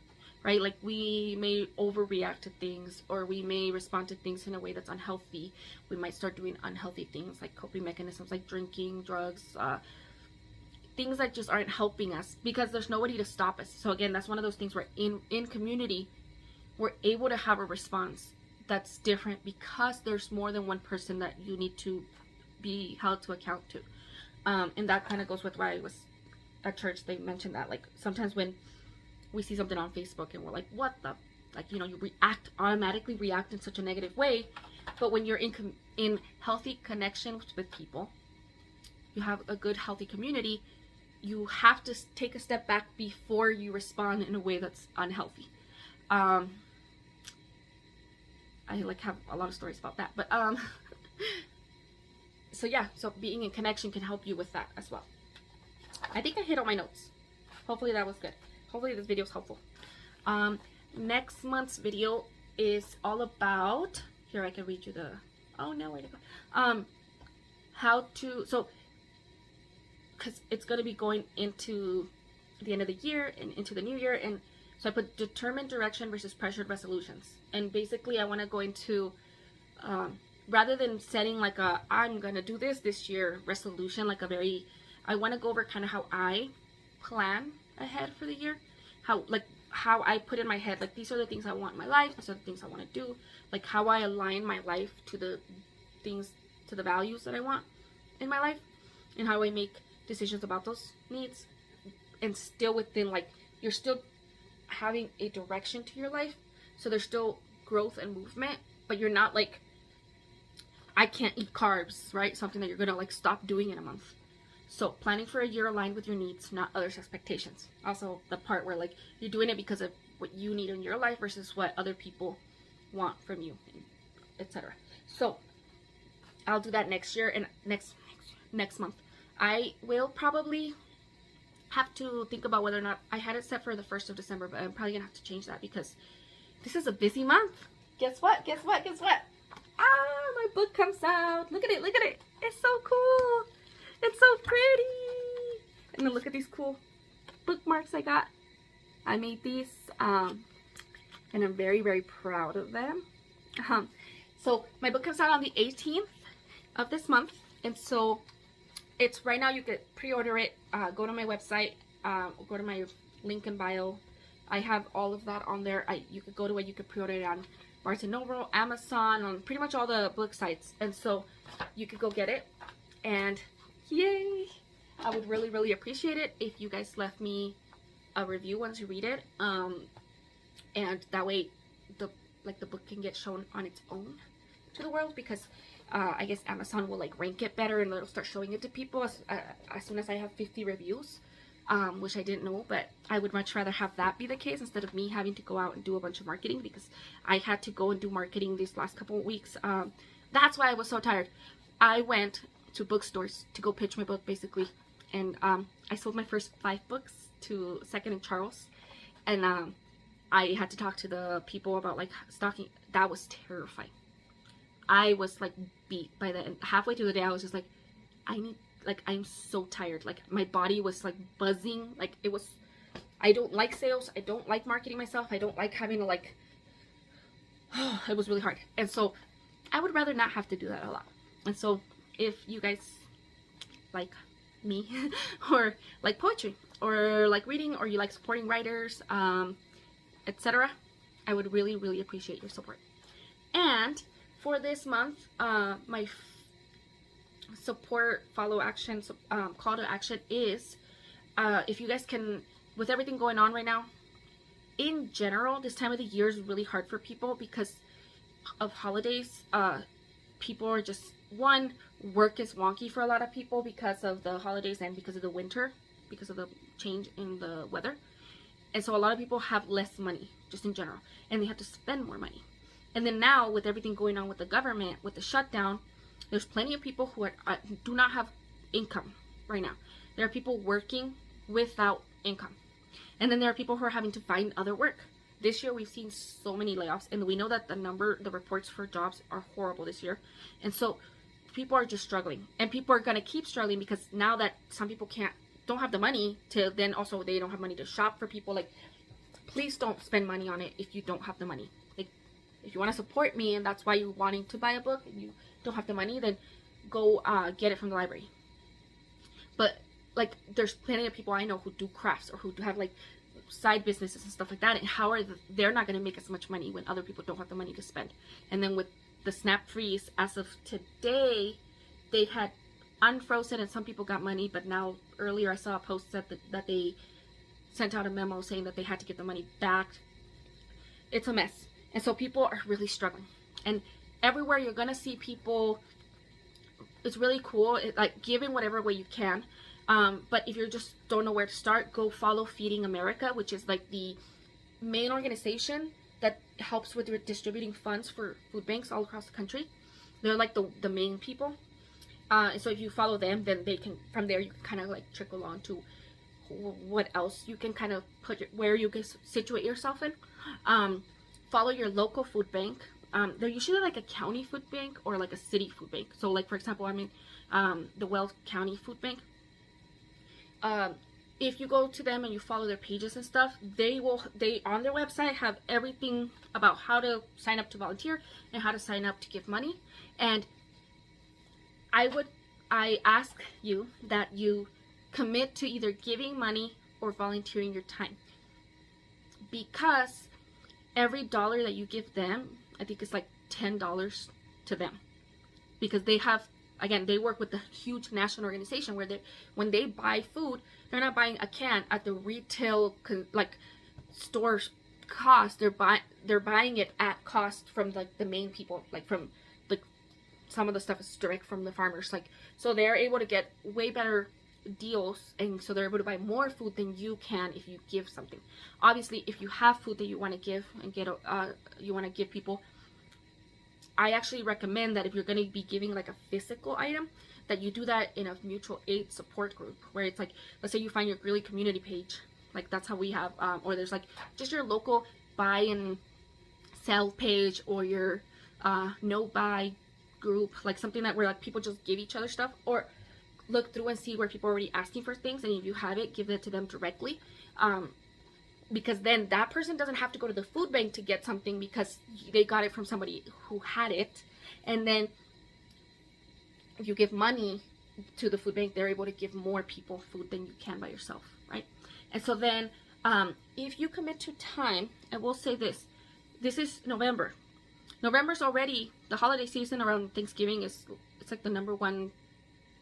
right? Like we may overreact to things, or we may respond to things in a way that's unhealthy. We might start doing unhealthy things like coping mechanisms like drinking, drugs, things that just aren't helping us because there's nobody to stop us. So again, that's one of those things where in community, we're able to have a response that's different because there's more than one person that you need to be held to account to. And that kind of goes with why I was at church. They mentioned that, like, sometimes when we see something on Facebook and we're like, what the, like, you know, you automatically react in such a negative way. But when you're in healthy connections with people, you have a good, healthy community, you have to take a step back before you respond in a way that's unhealthy. I like have a lot of stories about that, but so yeah, so being in connection can help you with that as well. I think I hit all my notes. Hopefully that was good. Hopefully this video is helpful. Next month's video is all about, here I can read you the, oh no, where to go? How to, so, because it's going to be going into the end of the year and into the new year, and so I put determined direction versus pressured resolutions. And basically I want to go into, rather than setting like a, I'm going to do this year resolution, like a very, I want to go over kind of how I plan ahead for the year, how I put in my head, like these are the things I want in my life, these are the things I want to do, like how I align my life to the things, to the values that I want in my life, and how I make decisions about those needs, and still within, like, you're still having a direction to your life, so there's still growth and movement, but you're not like, I can't eat carbs, right? Something that you're gonna like stop doing in a month. So planning for a year aligned with your needs, not others' expectations. Also the part where like you're doing it because of what you need in your life versus what other people want from you, etc. So I'll do that next year, and next month. I will probably have to think about whether or not, I had it set for the 1st of December, but I'm probably gonna have to change that because this is a busy month. Guess what? Guess what? Guess what? Ah, my book comes out. Look at it. Look at it. It's so cool. It's so pretty. And then look at these cool bookmarks I got. I made these, and I'm very, very proud of them. So my book comes out on the 18th of this month, and so it's right now. You could pre-order it. Go to my website. Go to my link in bio. I have all of that on there. You could go to it. You could pre-order it on Barnes & Noble, Amazon, on pretty much all the book sites, and so you could go get it. And yay! I would really, really appreciate it if you guys left me a review once you read it, and that way the book can get shown on its own to the world, because I guess Amazon will like rank it better and it'll start showing it to people as soon as I have 50 reviews, which I didn't know, but I would much rather have that be the case instead of me having to go out and do a bunch of marketing, because I had to go and do marketing these last couple of weeks. That's why I was so tired. I went to bookstores to go pitch my book basically, and I sold my first 5 books to Second and Charles, and I had to talk to the people about like stocking. That was terrifying. I was like beat by the end. Halfway through the day I was just like, I'm so tired. Like my body was like buzzing. Like it was, I don't like sales, I don't like marketing myself, I don't like having to like, it was really hard. And so I would rather not have to do that a lot. And so if you guys like me or like poetry or like reading, or you like supporting writers, etc., I would really, really appreciate your support. And for this month, my support, follow action, call to action is, if you guys can, with everything going on right now, in general, this time of the year is really hard for people because of holidays. People are just, one, work is wonky for a lot of people because of the holidays and because of the winter, because of the change in the weather. And so a lot of people have less money just in general, and they have to spend more money. And then now with everything going on with the government, with the shutdown, there's plenty of people who do not have income right now. There are people working without income. And then there are people who are having to find other work. This year we've seen so many layoffs, and we know that the reports for jobs are horrible this year. And so people are just struggling, and people are going to keep struggling because now that some people don't have the money to, then also they don't have money to shop for people. Like, please don't spend money on it if you don't have the money. Like, if you want to support me and that's why you're wanting to buy a book and you don't have the money, then go get it from the library. But like, there's plenty of people I know who do crafts or who have like side businesses and stuff like that, and they're not going to make as much money when other people don't have the money to spend. And then with the snap freeze, as of today, they had unfrozen and some people got money, but now earlier I saw a post that they sent out a memo saying that they had to get the money back. It's a mess. And so people are really struggling, and everywhere you're gonna see people. It's really cool, like giving whatever way you can, but if you just don't know where to start, go follow Feeding America, which is like the main organization that helps with distributing funds for food banks all across the country. They're like the main people, And so if you follow them, then they can, from there you can kind of like trickle on to what else you can kind of where you can situate yourself in. Follow your local food bank. They're usually like a county food bank or like a city food bank. So like, for example, I'm in the Weld County Food Bank. If you go to them and you follow their pages and stuff, they on their website have everything about how to sign up to volunteer and how to sign up to give money. And I ask you that you commit to either giving money or volunteering your time, because every dollar that you give them, I think it's like $10 to them, because they have, again, they work with a huge national organization where when they buy food, they're not buying a can at the retail like store cost. They're buying it at cost from like the main people, like from like some of the stuff is direct from the farmers, like, so they're able to get way better deals, and so they're able to buy more food than you can if you give something. Obviously, if you have food that you want to give and you want to give people, I actually recommend that if you're going to be giving like a physical item, that you do that in a mutual aid support group, where it's like, let's say you find your Greeley community page, like that's how we have, or there's like just your local buy and sell page, or your no buy group, like something that where like people just give each other stuff, or look through and see where people are already asking for things, and if you have it, give it to them directly, because then that person doesn't have to go to the food bank to get something, because they got it from somebody who had it. And then if you give money to the food bank, they're able to give more people food than you can by yourself, right? And so then if you commit to time, I will say this is November's already the holiday season. Around Thanksgiving it's like the number one.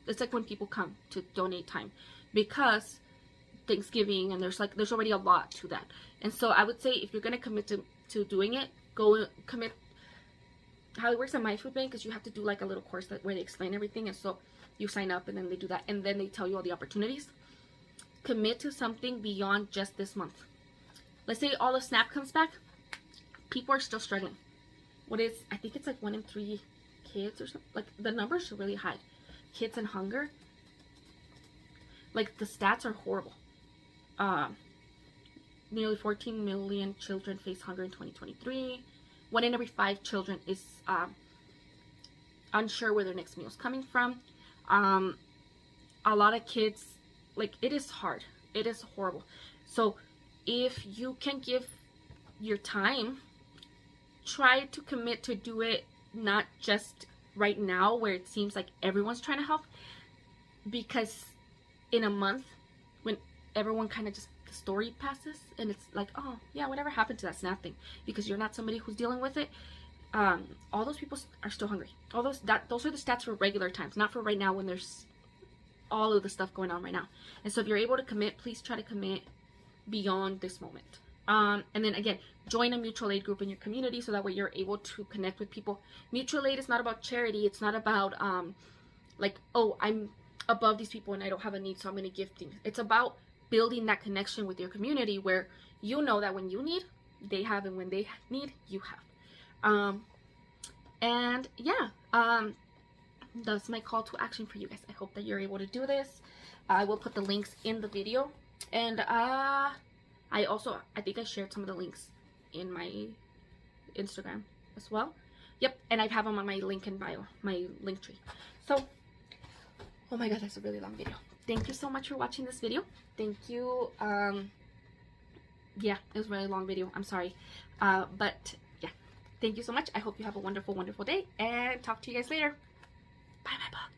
It's like when people come to donate time, because Thanksgiving, and there's already a lot to that. And so I would say, if you're going to commit to doing it, go commit. How it works at my food bank is you have to do like a little course where they explain everything, and so you sign up and then they do that, and then they tell you all the opportunities. Commit to something beyond just this month. Let's say all the SNAP comes back, people are still struggling. I think it's like 1 in 3 kids or something, like the numbers are really high. Kids in hunger, like the stats are horrible. Nearly 14 million children face hunger in 2023. 1 in every 5 children is unsure where their next meal is coming from. A lot of kids, like, it is hard. It is horrible. So if you can give your time, try to commit to do it, not just right now where it seems like everyone's trying to help, because in a month when everyone kind of just, the story passes and it's like, oh yeah, whatever happened to that SNAP thing, because you're not somebody who's dealing with it, all those people are still hungry. Those are the stats for regular times, not for right now when there's all of the stuff going on right now. And so if you're able to commit, please try to commit beyond this moment. And then again, join a mutual aid group in your community, so that way you're able to connect with people. Mutual aid is not about charity. It's not about like, oh, I'm above these people and I don't have a need, so I'm going to give things. It's about building that connection with your community, where you know that when you need, they have, and when they need, you have. And yeah, that's my call to action for you guys. I hope that you're able to do this. I will put the links in the video, and I think I shared some of the links in my Instagram as well. Yep, and I have them on my link in bio, my link tree. So, oh my god, that's a really long video. Thank you so much for watching this video. Thank you. Yeah, it was a really long video. I'm sorry. But yeah, thank you so much. I hope you have a wonderful, wonderful day, and talk to you guys later. Bye, my book.